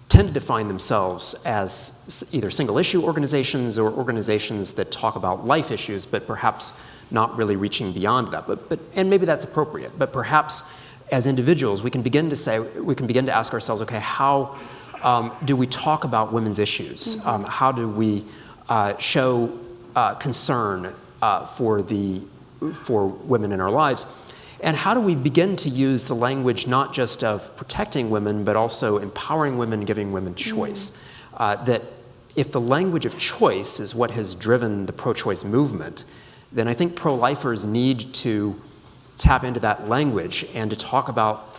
tend to define themselves as either single-issue organizations or organizations that talk about life issues, but perhaps not really reaching beyond that. And maybe that's appropriate. But perhaps as individuals, we can begin to ask ourselves, okay, how do we talk about women's issues? How do we show concern for women in our lives? And how do we begin to use the language not just of protecting women, but also empowering women, giving women choice? That if the language of choice is what has driven the pro-choice movement, then I think pro-lifers need to tap into that language and to talk about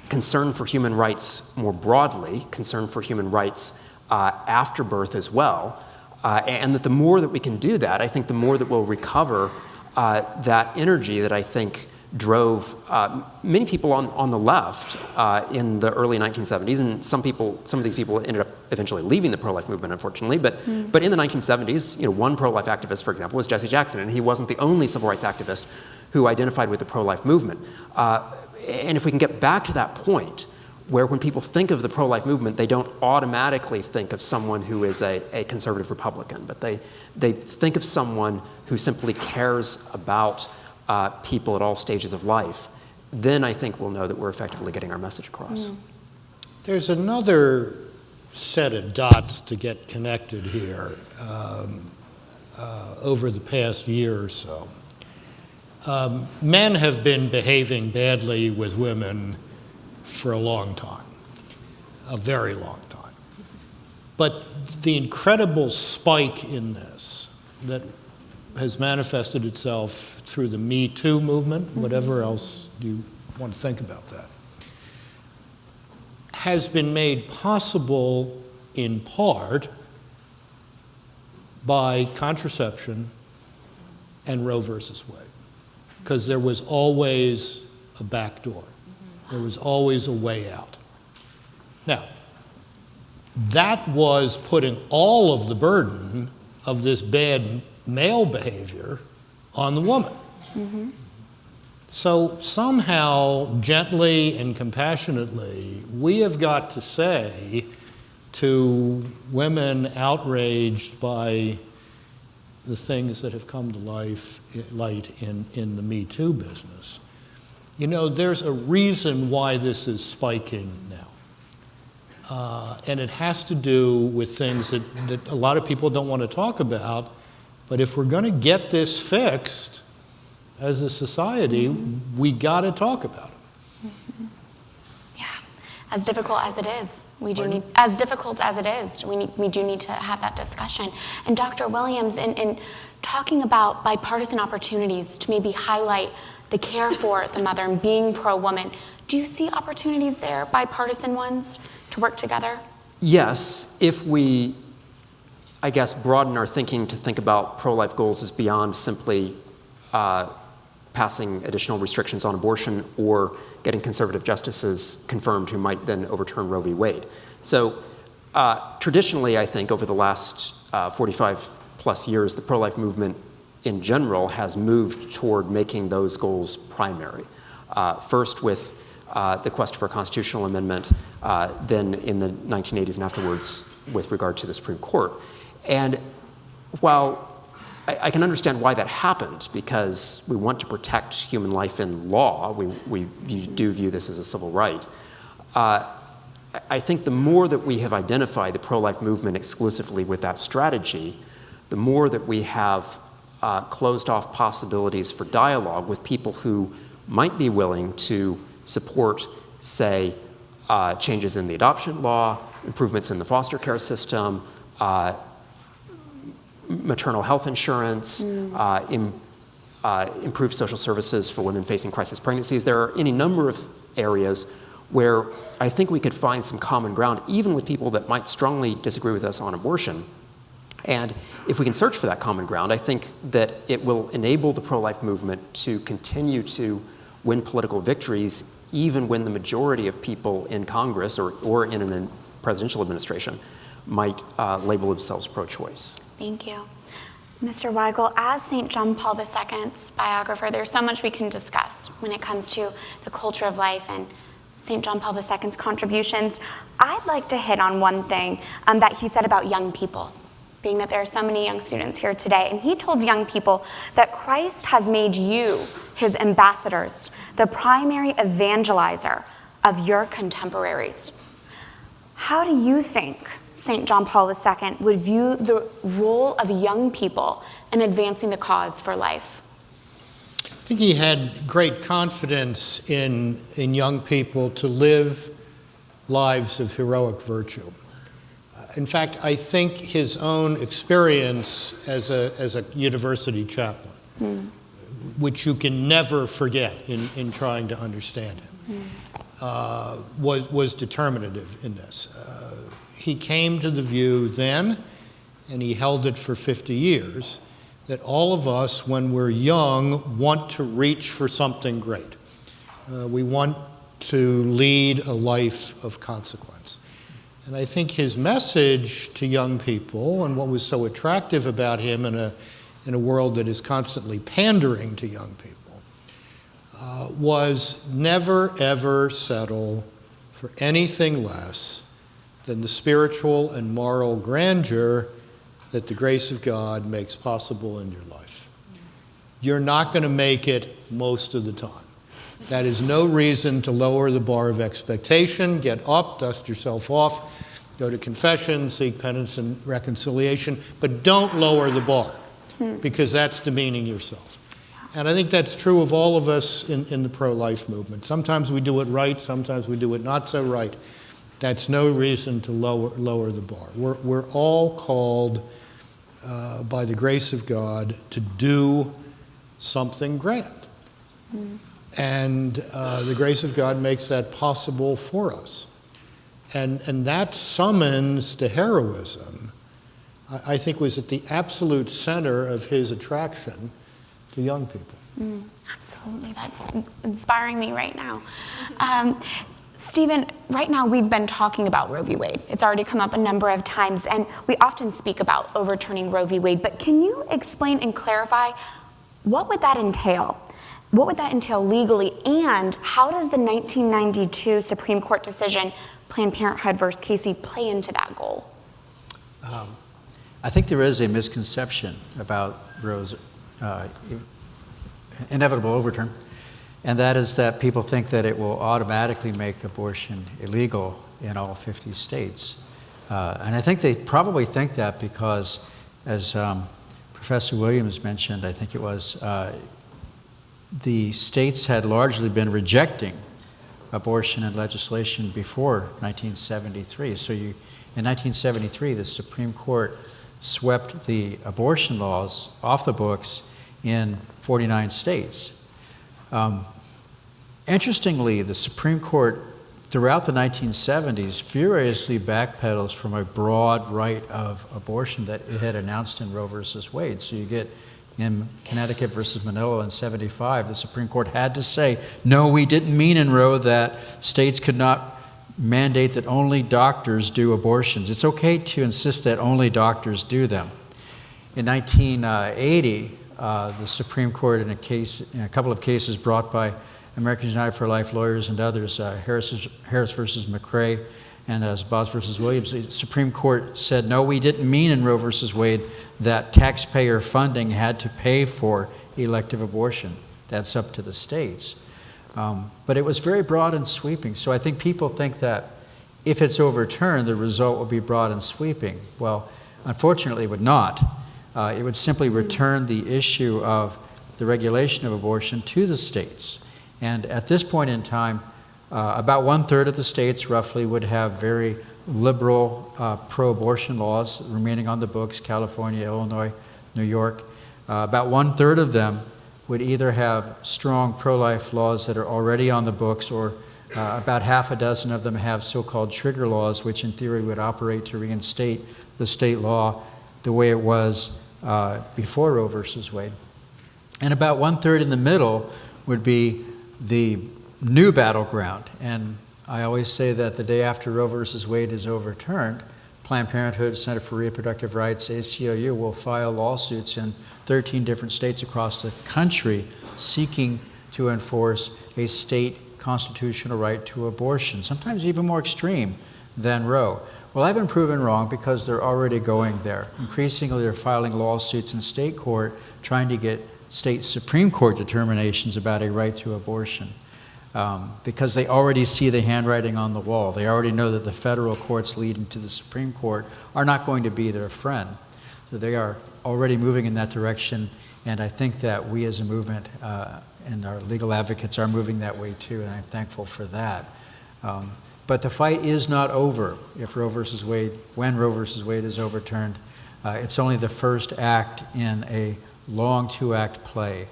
concern for human rights more broadly, concern for human rights after birth as well. And that the more that we can do that, I think the more that we'll recover that energy that I think drove many people on the left in the early 1970s, and some of these people ended up eventually leaving the pro-life movement, unfortunately. But in the 1970s, one pro-life activist, for example, was Jesse Jackson, and he wasn't the only civil rights activist who identified with the pro-life movement. And if we can get back to that point, where when people think of the pro-life movement, they don't automatically think of someone who is a conservative Republican, but they think of someone who simply cares about people at all stages of life, then I think we'll know that we're effectively getting our message across. There's another set of dots to get connected here over the past year or so. Men have been behaving badly with women for a long time, a very long time. But the incredible spike in this that has manifested itself through the Me Too movement, whatever else you want to think about that, has been made possible in part by contraception and Roe versus Wade, because there was always a back door. There was always a way out. Now, that was putting all of the burden of this bad male behavior on the woman. So somehow, gently and compassionately, we have got to say to women outraged by the things that have come to light in the Me Too business, you know, there's a reason why this is spiking now. And it has to do with things that a lot of people don't want to talk about, but if we're going to get this fixed as a society, we got to talk about it. Yeah, as difficult as it is, we do need, as difficult as it is, we do need to have that discussion. And Dr. Williams, in talking about bipartisan opportunities to maybe highlight the care for the mother and being pro-woman, do you see opportunities there, bipartisan ones, to work together? Yes, if we, I guess, broaden our thinking to think about pro-life goals as beyond simply passing additional restrictions on abortion or getting conservative justices confirmed who might then overturn Roe v. Wade. So traditionally, I think, over the last 45 plus years, the pro-life movement in general has moved toward making those goals primary. First with the quest for a constitutional amendment, then in the 1980s and afterwards with regard to the Supreme Court. And while I can understand why that happened, because we want to protect human life in law, we do view this as a civil right. I think the more that we have identified the pro-life movement exclusively with that strategy, the more that we have closed off possibilities for dialogue with people who might be willing to support, say, changes in the adoption law, improvements in the foster care system, maternal health insurance, improved social services for women facing crisis pregnancies. There are any number of areas where I think we could find some common ground, even with people that might strongly disagree with us on abortion. And if we can search for that common ground, I think that it will enable the pro-life movement to continue to win political victories, even when the majority of people in Congress or in a presidential administration might label themselves pro-choice. Thank you. Mr. Weigel, as St. John Paul II's biographer, there's so much we can discuss when it comes to the culture of life and St. John Paul II's contributions. I'd like to hit on one thing that he said about young people, being that there are so many young students here today. And he told young people that Christ has made you his ambassadors, the primary evangelizer of your contemporaries. How do you think St. John Paul II would view the role of young people in advancing the cause for life? I think he had great confidence in young people to live lives of heroic virtue. In fact, I think his own experience as a university chaplain, which you can never forget in trying to understand him, was determinative in this. He came to the view then, and he held it for 50 years, that all of us, when we're young, want to reach for something great. We want to lead a life of consequence. And I think his message to young people, and what was so attractive about him in a world that is constantly pandering to young people, was never, ever settle for anything less than the spiritual and moral grandeur that the grace of God makes possible in your life. you're not going to make it most of the time. That is no reason to lower the bar of expectation. Get up, dust yourself off, go to confession, seek penance and reconciliation, but don't lower the bar, because that's demeaning yourself. And I think that's true of all of us in the pro-life movement. Sometimes we do it right, sometimes we do it not so right. That's no reason to lower the bar. We're all called, by the grace of God, to do something grand. And the grace of God makes that possible for us. And that summons to heroism, I think, was at the absolute center of his attraction to young people. Absolutely, that's inspiring me right now. Stephen, right now we've been talking about Roe v. Wade. It's already come up a number of times, and we often speak about overturning Roe v. Wade, but can you explain and clarify, what would that entail? What would that entail legally, and how does the 1992 Supreme Court decision, Planned Parenthood versus Casey, play into that goal? I think there is a misconception about Roe's inevitable overturn, and that is that people think that it will automatically make abortion illegal in all 50 states. And I think they probably think that because, as Professor Williams mentioned, I think it was, the states had largely been rejecting abortion and legislation before 1973. So in 1973, the Supreme Court swept the abortion laws off the books in 49 states. Interestingly, the Supreme Court throughout the 1970s furiously backpedals from a broad right of abortion that it had announced in Roe versus Wade. So you get in Connecticut versus Manila in 75, the Supreme Court had to say, no, we didn't mean in Roe that states could not mandate that only doctors do abortions. It's okay to insist that only doctors do them. In 1980, the Supreme Court, in a couple of cases brought by Americans United for Life lawyers and others, Harris versus McRae and Boz versus Williams, the Supreme Court said, no, we didn't mean in Roe versus Wade that taxpayer funding had to pay for elective abortion. That's up to the states. But it was very broad and sweeping. So I think people think that if it's overturned, the result will be broad and sweeping. Well, unfortunately, it would not. It would simply return the issue of the regulation of abortion to the states. And at this point in time, about 1/3 of the states roughly would have very liberal pro-abortion laws remaining on the books: California, Illinois, New York. About 1/3 of them would either have strong pro-life laws that are already on the books, or about half a dozen of them have so-called trigger laws, which in theory would operate to reinstate the state law the way it was before Roe versus Wade. And about 1/3 in the middle would be the new battleground. And I always say that the day after Roe versus Wade is overturned, Planned Parenthood, Center for Reproductive Rights, ACLU will file lawsuits in 13 different states across the country seeking to enforce a state constitutional right to abortion, sometimes even more extreme than Roe. Well, I've been proven wrong because they're already going there. Increasingly, they're filing lawsuits in state court trying to get state Supreme Court determinations about a right to abortion. Because they already see the handwriting on the wall. They already know that the federal courts leading to the Supreme Court are not going to be their friend. So they are already moving in that direction, and I think that we as a movement and our legal advocates are moving that way too, and I'm thankful for that. But the fight is not over if Roe versus Wade, when Roe versus Wade is overturned. It's only the first act in a long 2-act play.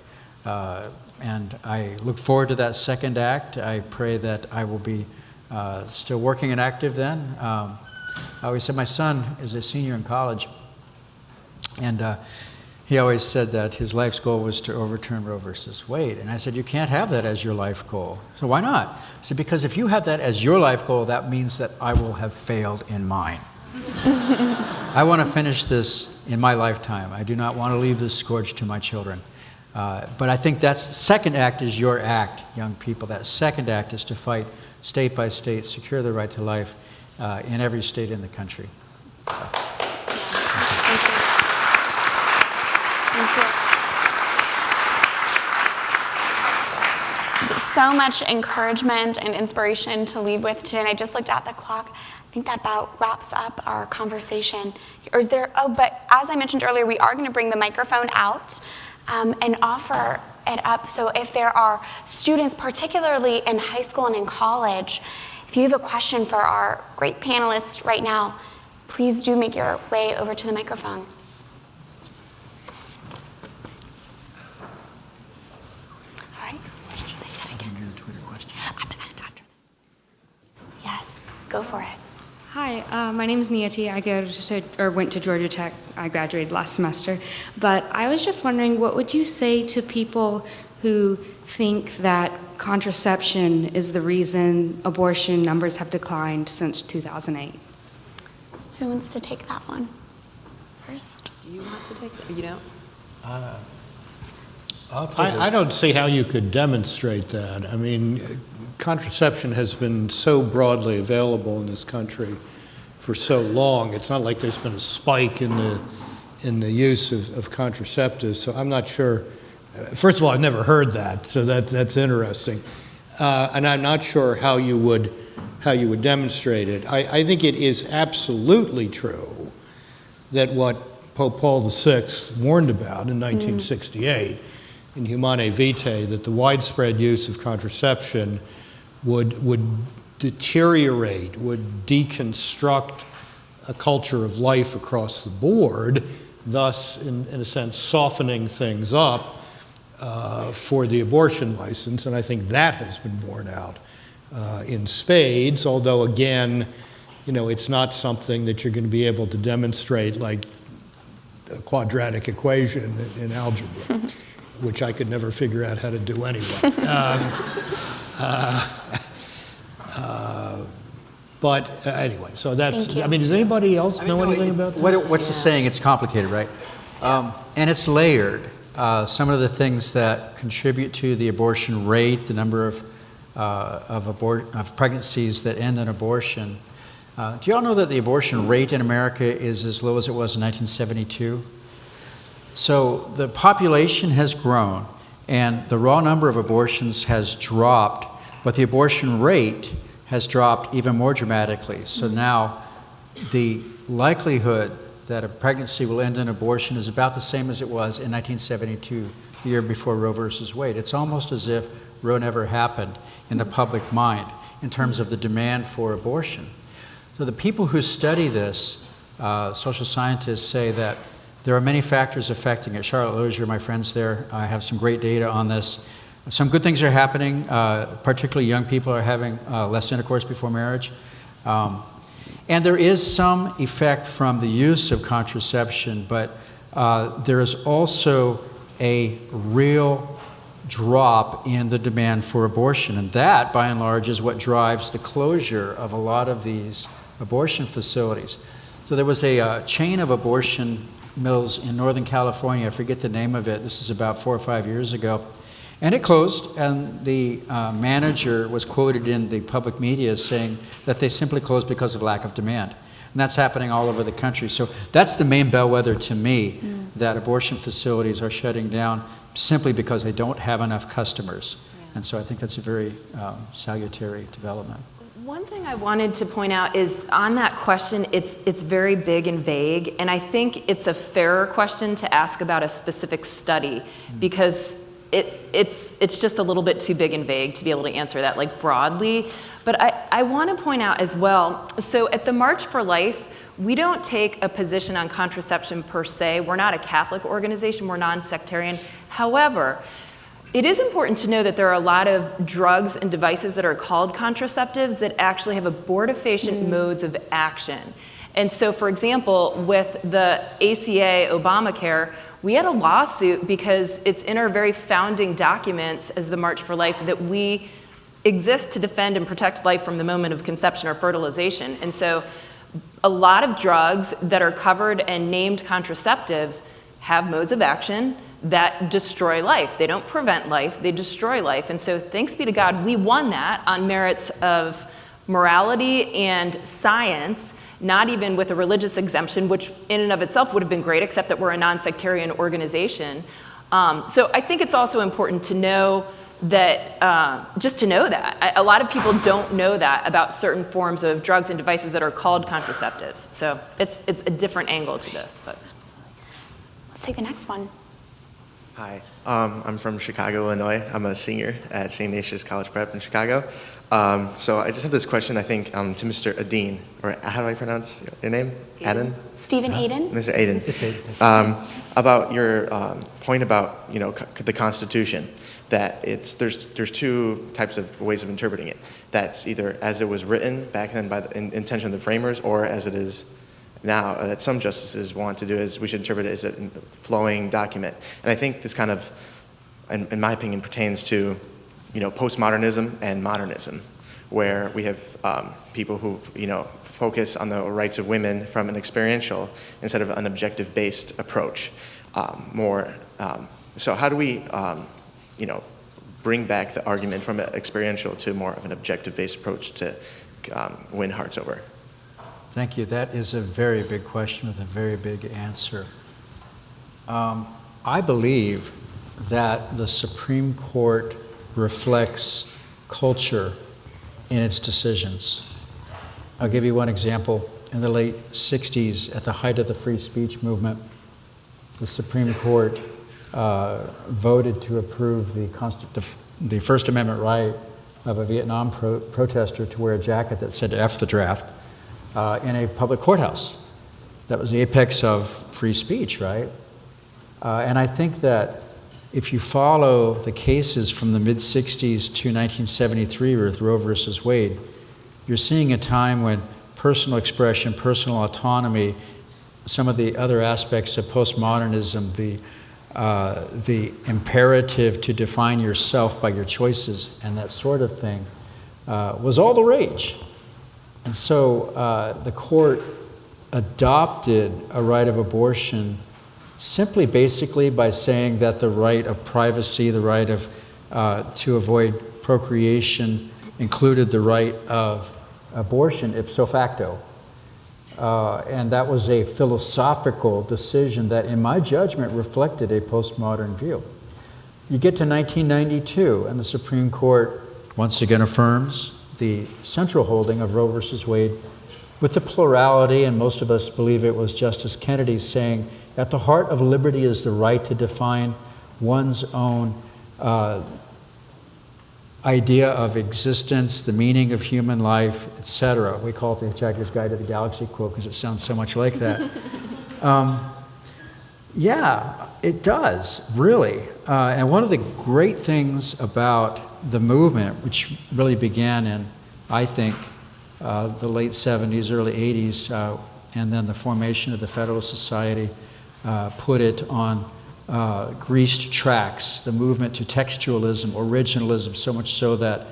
And I look forward to that second act. I pray that I will be still working and active then. I always said my son is a senior in college, and he always said that his life's goal was to overturn Roe versus Wade. And I said, you can't have that as your life goal. So why not? I said, because if you have that as your life goal, that means that I will have failed in mine. I want to finish this in my lifetime. I do not want to leave this scourge to my children. But I think that's the second act is your act, young people. That second act is to fight state by state, secure the right to life in every state in the country. Thank you. So much encouragement and inspiration to leave with today. And I just looked at the clock. I think that about wraps up our conversation. Or is there, but as I mentioned earlier, we are going to bring the microphone out and offer it up. So if there are students, particularly in high school and in college, if you have a question for our great panelists right now, please do make your way over to the microphone. All right. Did you say that again? Your Twitter question. After. Yes, go for it. Hi, my name is Niyati. I went to Georgia Tech. I graduated last semester. But I was just wondering, what would you say to people who think that contraception is the reason abortion numbers have declined since 2008? Who wants to take that one first? Do you want to take that? You don't? I don't see how you could demonstrate that. I mean, contraception has been so broadly available in this country for so long. It's not like there's been a spike in the use of contraceptives, so I'm not sure. First of all, I've never heard that, so that's interesting. And I'm not sure how you would demonstrate it. I think it is absolutely true that what Pope Paul VI warned about in 1968 in Humanae Vitae, that the widespread use of contraception would deteriorate, would deconstruct a culture of life across the board, thus, in a sense, softening things up for the abortion license. And I think that has been borne out in spades, although, again, it's not something that you're going to be able to demonstrate like a quadratic equation in algebra, which I could never figure out how to do anyway. But anyway, so that's, I mean, does anybody else know anything about that? What's the saying? It's complicated, right? And it's layered. Some of the things that contribute to the abortion rate, the number of pregnancies that end in abortion. Do you all know that the abortion rate in America is as low as it was in 1972? So the population has grown, and the raw number of abortions has dropped, but the abortion rate has dropped even more dramatically. So now the likelihood that a pregnancy will end in abortion is about the same as it was in 1972, the year before Roe versus Wade. It's almost as if Roe never happened in the public mind in terms of the demand for abortion. So the people who study this, social scientists, say that there are many factors affecting it. Charlotte Lozier, my friends there, have some great data on this. Some good things are happening, particularly young people are having less intercourse before marriage. And there is some effect from the use of contraception, but there is also a real drop in the demand for abortion. And that, by and large, is what drives the closure of a lot of these abortion facilities. So there was a chain of abortion mills in Northern California, I forget the name of it, this is about 4 or 5 years ago, and it closed, and the manager was quoted in the public media saying that they simply closed because of lack of demand. And that's happening all over the country. So that's the main bellwether to me, that abortion facilities are shutting down simply because they don't have enough customers. And so I think that's a very salutary development. One thing I wanted to point out is on that question, it's very big and vague, and I think it's a fairer question to ask about a specific study, because it's just a little bit too big and vague to be able to answer that like broadly. But I want to point out as well, so at the March for Life, we don't take a position on contraception per se. We're not a Catholic organization, we're non-sectarian. However, it is important to know that there are a lot of drugs and devices that are called contraceptives that actually have abortifacient modes of action. And so, for example, with the ACA Obamacare, we had a lawsuit because it's in our very founding documents as the March for Life that we exist to defend and protect life from the moment of conception or fertilization. And so a lot of drugs that are covered and named contraceptives have modes of action that destroy life. They don't prevent life, they destroy life. And so thanks be to God, we won that on merits of morality and science, not even with a religious exemption, which in and of itself would have been great, except that we're a non-sectarian organization. So I think it's also important to know that just to know that. A lot of people don't know that about certain forms of drugs and devices that are called contraceptives. So it's a different angle to this. But Let's take the next one. Hi, I'm from Chicago, Illinois. I'm a senior at St. Ignatius College Prep in Chicago. So I just have this question, I think, to Mr. Aden, or how do I pronounce your name? Aden? Stephen Aden? Mr. Aden. It's Aden. About your point about, the Constitution, that there's two types of ways of interpreting it. That's either as it was written back then by the intention of the framers, or as it is now, that some justices want to do is we should interpret it as a flowing document. And I think this kind of, in my opinion, pertains to, postmodernism and modernism, where we have people who, focus on the rights of women from an experiential instead of an objective-based approach. So how do we, bring back the argument from an experiential to more of an objective-based approach to win hearts over? Thank you. That is a very big question with a very big answer. I believe that the Supreme Court reflects culture in its decisions. I'll give you one example. In the late 60s, at the height of the free speech movement, the Supreme Court voted to approve the First Amendment right of a Vietnam protester to wear a jacket that said F the draft in a public courthouse. That was the apex of free speech, right? And I think that if you follow the cases from the mid-60s to 1973 with Roe versus Wade, you're seeing a time when personal expression, personal autonomy, some of the other aspects of postmodernism, the imperative to define yourself by your choices and that sort of thing, was all the rage. And so the court adopted a right of abortion simply basically by saying that the right of privacy, the right of to avoid procreation included the right of abortion ipso facto. And that was a philosophical decision that, in my judgment, reflected a postmodern view. You get to 1992, and the Supreme Court once again affirms the central holding of Roe versus Wade with the plurality, and most of us believe it was Justice Kennedy saying, at the heart of liberty is the right to define one's own idea of existence, the meaning of human life, etc. We call it the Hitchhiker's Guide to the Galaxy quote because it sounds so much like that. Yeah, it does, really. And one of the great things about the movement, which really began in, I think, the late 70s, early 80s, and then the formation of the Federalist Society put it on greased tracks, the movement to textualism, originalism, so much so that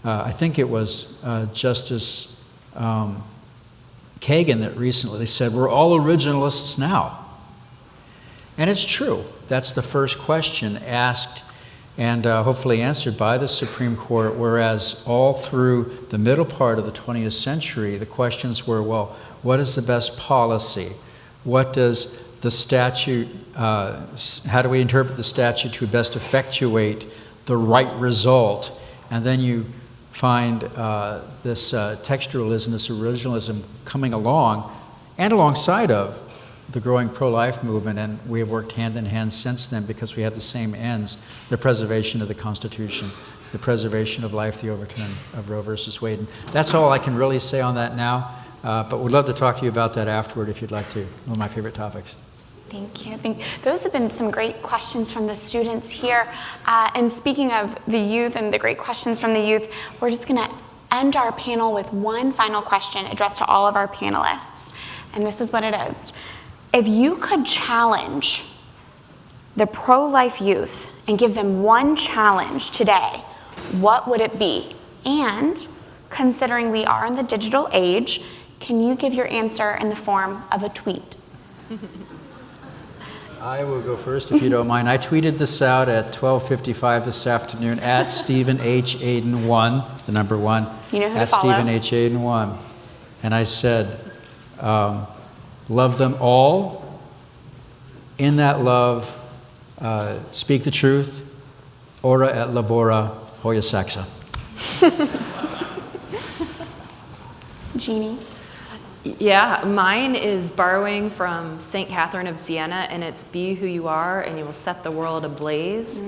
I think it was Justice Kagan that recently said, we're all originalists now. And it's true. That's the first question asked and hopefully answered by the Supreme Court, whereas all through the middle part of the 20th century, the questions were, well, what is the best policy? What does the statute, how do we interpret the statute to best effectuate the right result? And then you find this textualism, this originalism coming along and alongside of the growing pro-life movement, and we have worked hand in hand since then because we have the same ends, the preservation of the Constitution, the preservation of life, the overturn of Roe versus Wade. And that's all I can really say on that now, but we'd love to talk to you about that afterward if you'd like to, one of my favorite topics. Thank you. I think those have been some great questions from the students here. And speaking of the youth and the great questions from the youth, we're just going to end our panel with one final question addressed to all of our panelists. And this is what it is. If you could challenge the pro-life youth and give them one challenge today, what would it be? And considering we are in the digital age, can you give your answer in the form of a tweet? I will go first if you don't mind. I tweeted this out at 12:55 this afternoon at Stephen H. Aden 1, the number 1. You know who at to follow. Stephen H. Aden 1. And I said, love them all. In that love, speak the truth, ora et labora hoia saxa. Jeanne? Yeah, mine is borrowing from St. Catherine of Siena, and it's be who you are and you will set the world ablaze.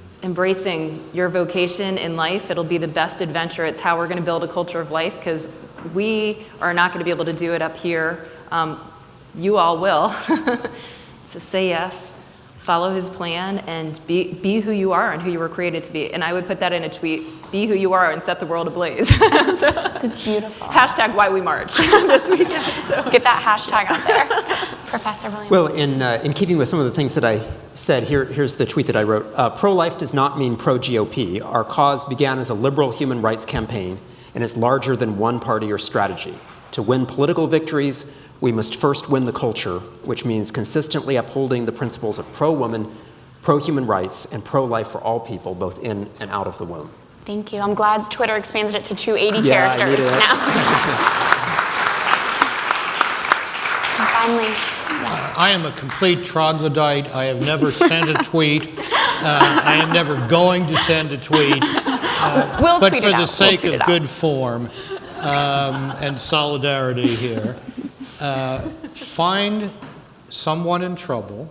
It's embracing your vocation in life. It'll be the best adventure. It's how we're going to build a culture of life, because we are not going to be able to do it up here. You all will. So say yes, follow his plan, and be who you are and who you were created to be. And I would put that in a tweet: be who you are and set the world ablaze. So, It's beautiful. hashtag why we march this weekend. So. Get that hashtag out there. Professor Williams. Well, in keeping with some of the things that I said, here's the tweet that I wrote. Pro-life does not mean pro-GOP. Our cause began as a liberal human rights campaign and is larger than one party or strategy. To win political victories, we must first win the culture, which means consistently upholding the principles of pro-woman, pro-human rights, and pro-life for all people, both in and out of the womb. Thank you. I'm glad Twitter expanded it to 280 Yeah, I characters needed it. now. And finally, I am a complete troglodyte. I have never sent a tweet. I am never going to send a tweet. we'll But tweet for it out. the sake We'll tweet of it out. good form and solidarity here, find someone in trouble,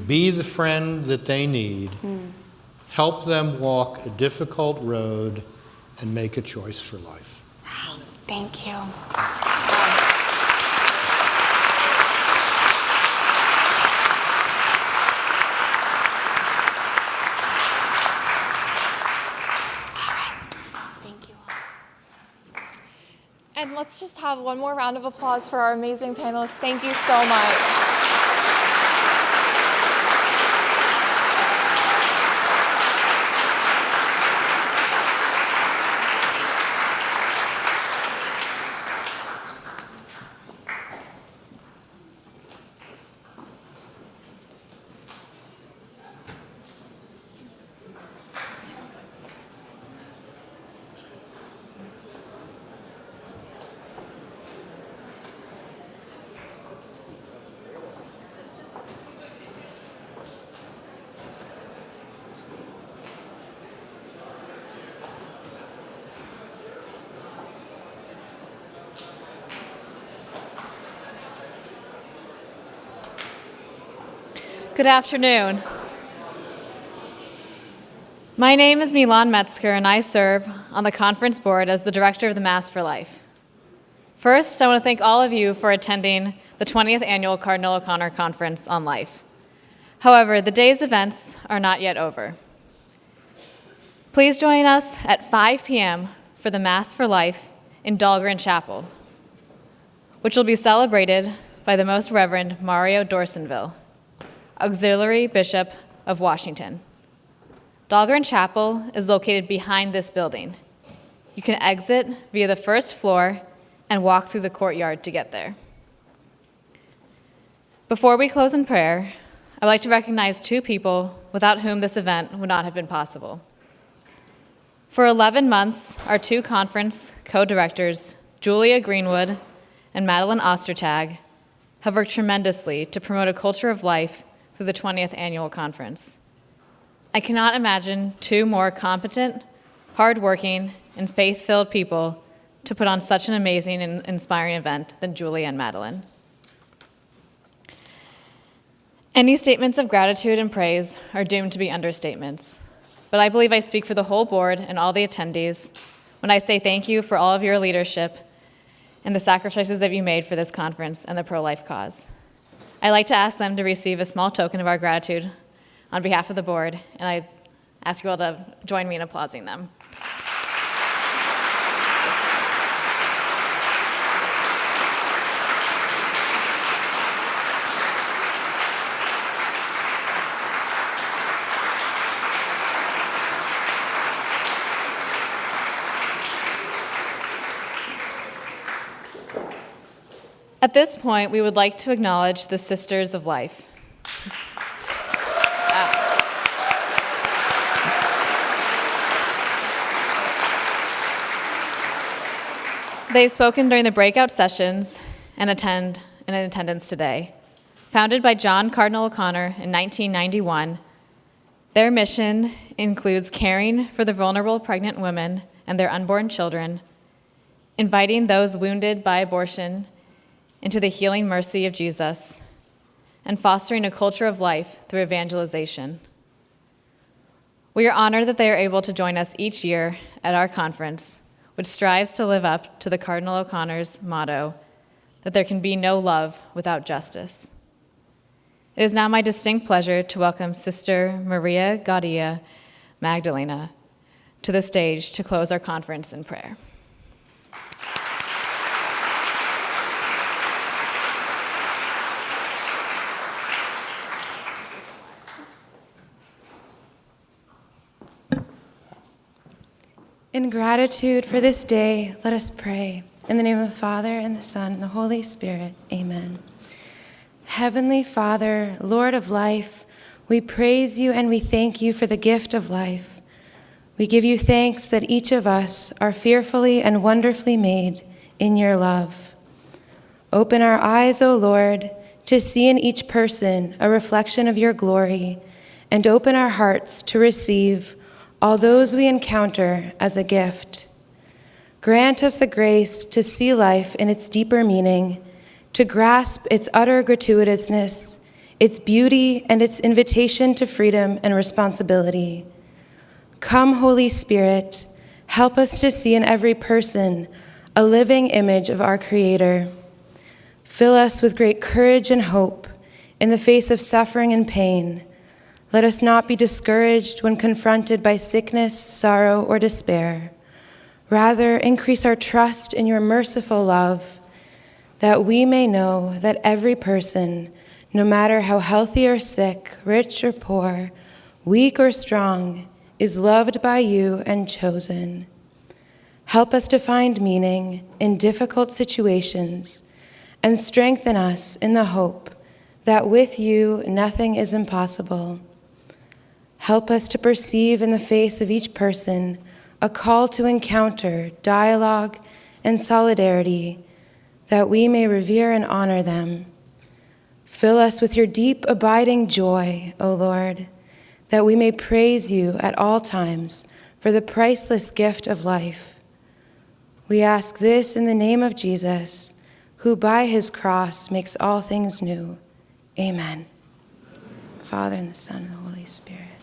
be the friend that they need, help them walk a difficult road, and make a choice for life. Thank you. And let's just have one more round of applause for our amazing panelists. Thank you so much. Good afternoon. My name is Milan Metzger, and I serve on the conference board as the director of the Mass for Life. First, I want to thank all of you for attending the 20th Annual Cardinal O'Connor Conference on Life. However, the day's events are not yet over. Please join us at 5 p.m. for the Mass for Life in Dahlgren Chapel, which will be celebrated by the Most Reverend Mario Dorsonville, Auxiliary Bishop of Washington. Dahlgren Chapel is located behind this building. You can exit via the first floor and walk through the courtyard to get there. Before we close in prayer, I'd like to recognize two people without whom this event would not have been possible. For 11 months, our two conference co-directors, Julia Greenwood and Madeleine Ostertag, have worked tremendously to promote a culture of life through the 20th Annual Conference. I cannot imagine two more competent, hardworking, and faith-filled people to put on such an amazing and inspiring event than Julie and Madeleine. Any statements of gratitude and praise are doomed to be understatements, but I believe I speak for the whole board and all the attendees when I say thank you for all of your leadership and the sacrifices that you made for this conference and the pro-life cause. I'd like to ask them to receive a small token of our gratitude on behalf of the board, and I ask you all to join me in applauding them. At this point, we would like to acknowledge the Sisters of Life. They've spoken during the breakout sessions and in attendance today. Founded by John Cardinal O'Connor in 1991, their mission includes caring for the vulnerable pregnant women and their unborn children, inviting those wounded by abortion into the healing mercy of Jesus, and fostering a culture of life through evangelization. We are honored that they are able to join us each year at our conference, which strives to live up to the Cardinal O'Connor's motto, that there can be no love without justice. It is now my distinct pleasure to welcome Sister Maria Gaudia Magdalena to the stage to close our conference in prayer. In gratitude for this day, let us pray. In the name of the Father, and the Son, and the Holy Spirit, amen. Heavenly Father, Lord of life, we praise you and we thank you for the gift of life. We give you thanks that each of us are fearfully and wonderfully made in your love. Open our eyes, O Lord, to see in each person a reflection of your glory, and open our hearts to receive all those we encounter as a gift. Grant us the grace to see life in its deeper meaning, to grasp its utter gratuitousness, its beauty, and its invitation to freedom and responsibility. Come, Holy Spirit, help us to see in every person a living image of our Creator. Fill us with great courage and hope in the face of suffering and pain. Let us not be discouraged when confronted by sickness, sorrow, or despair. Rather, increase our trust in your merciful love, that we may know that every person, no matter how healthy or sick, rich or poor, weak or strong, is loved by you and chosen. Help us to find meaning in difficult situations and strengthen us in the hope that with you nothing is impossible. Help us to perceive in the face of each person a call to encounter, dialogue, and solidarity, that we may revere and honor them. Fill us with your deep, abiding joy, O Lord, that we may praise you at all times for the priceless gift of life. We ask this in the name of Jesus, who by his cross makes all things new. Amen. Father, and the Son, and the Holy Spirit.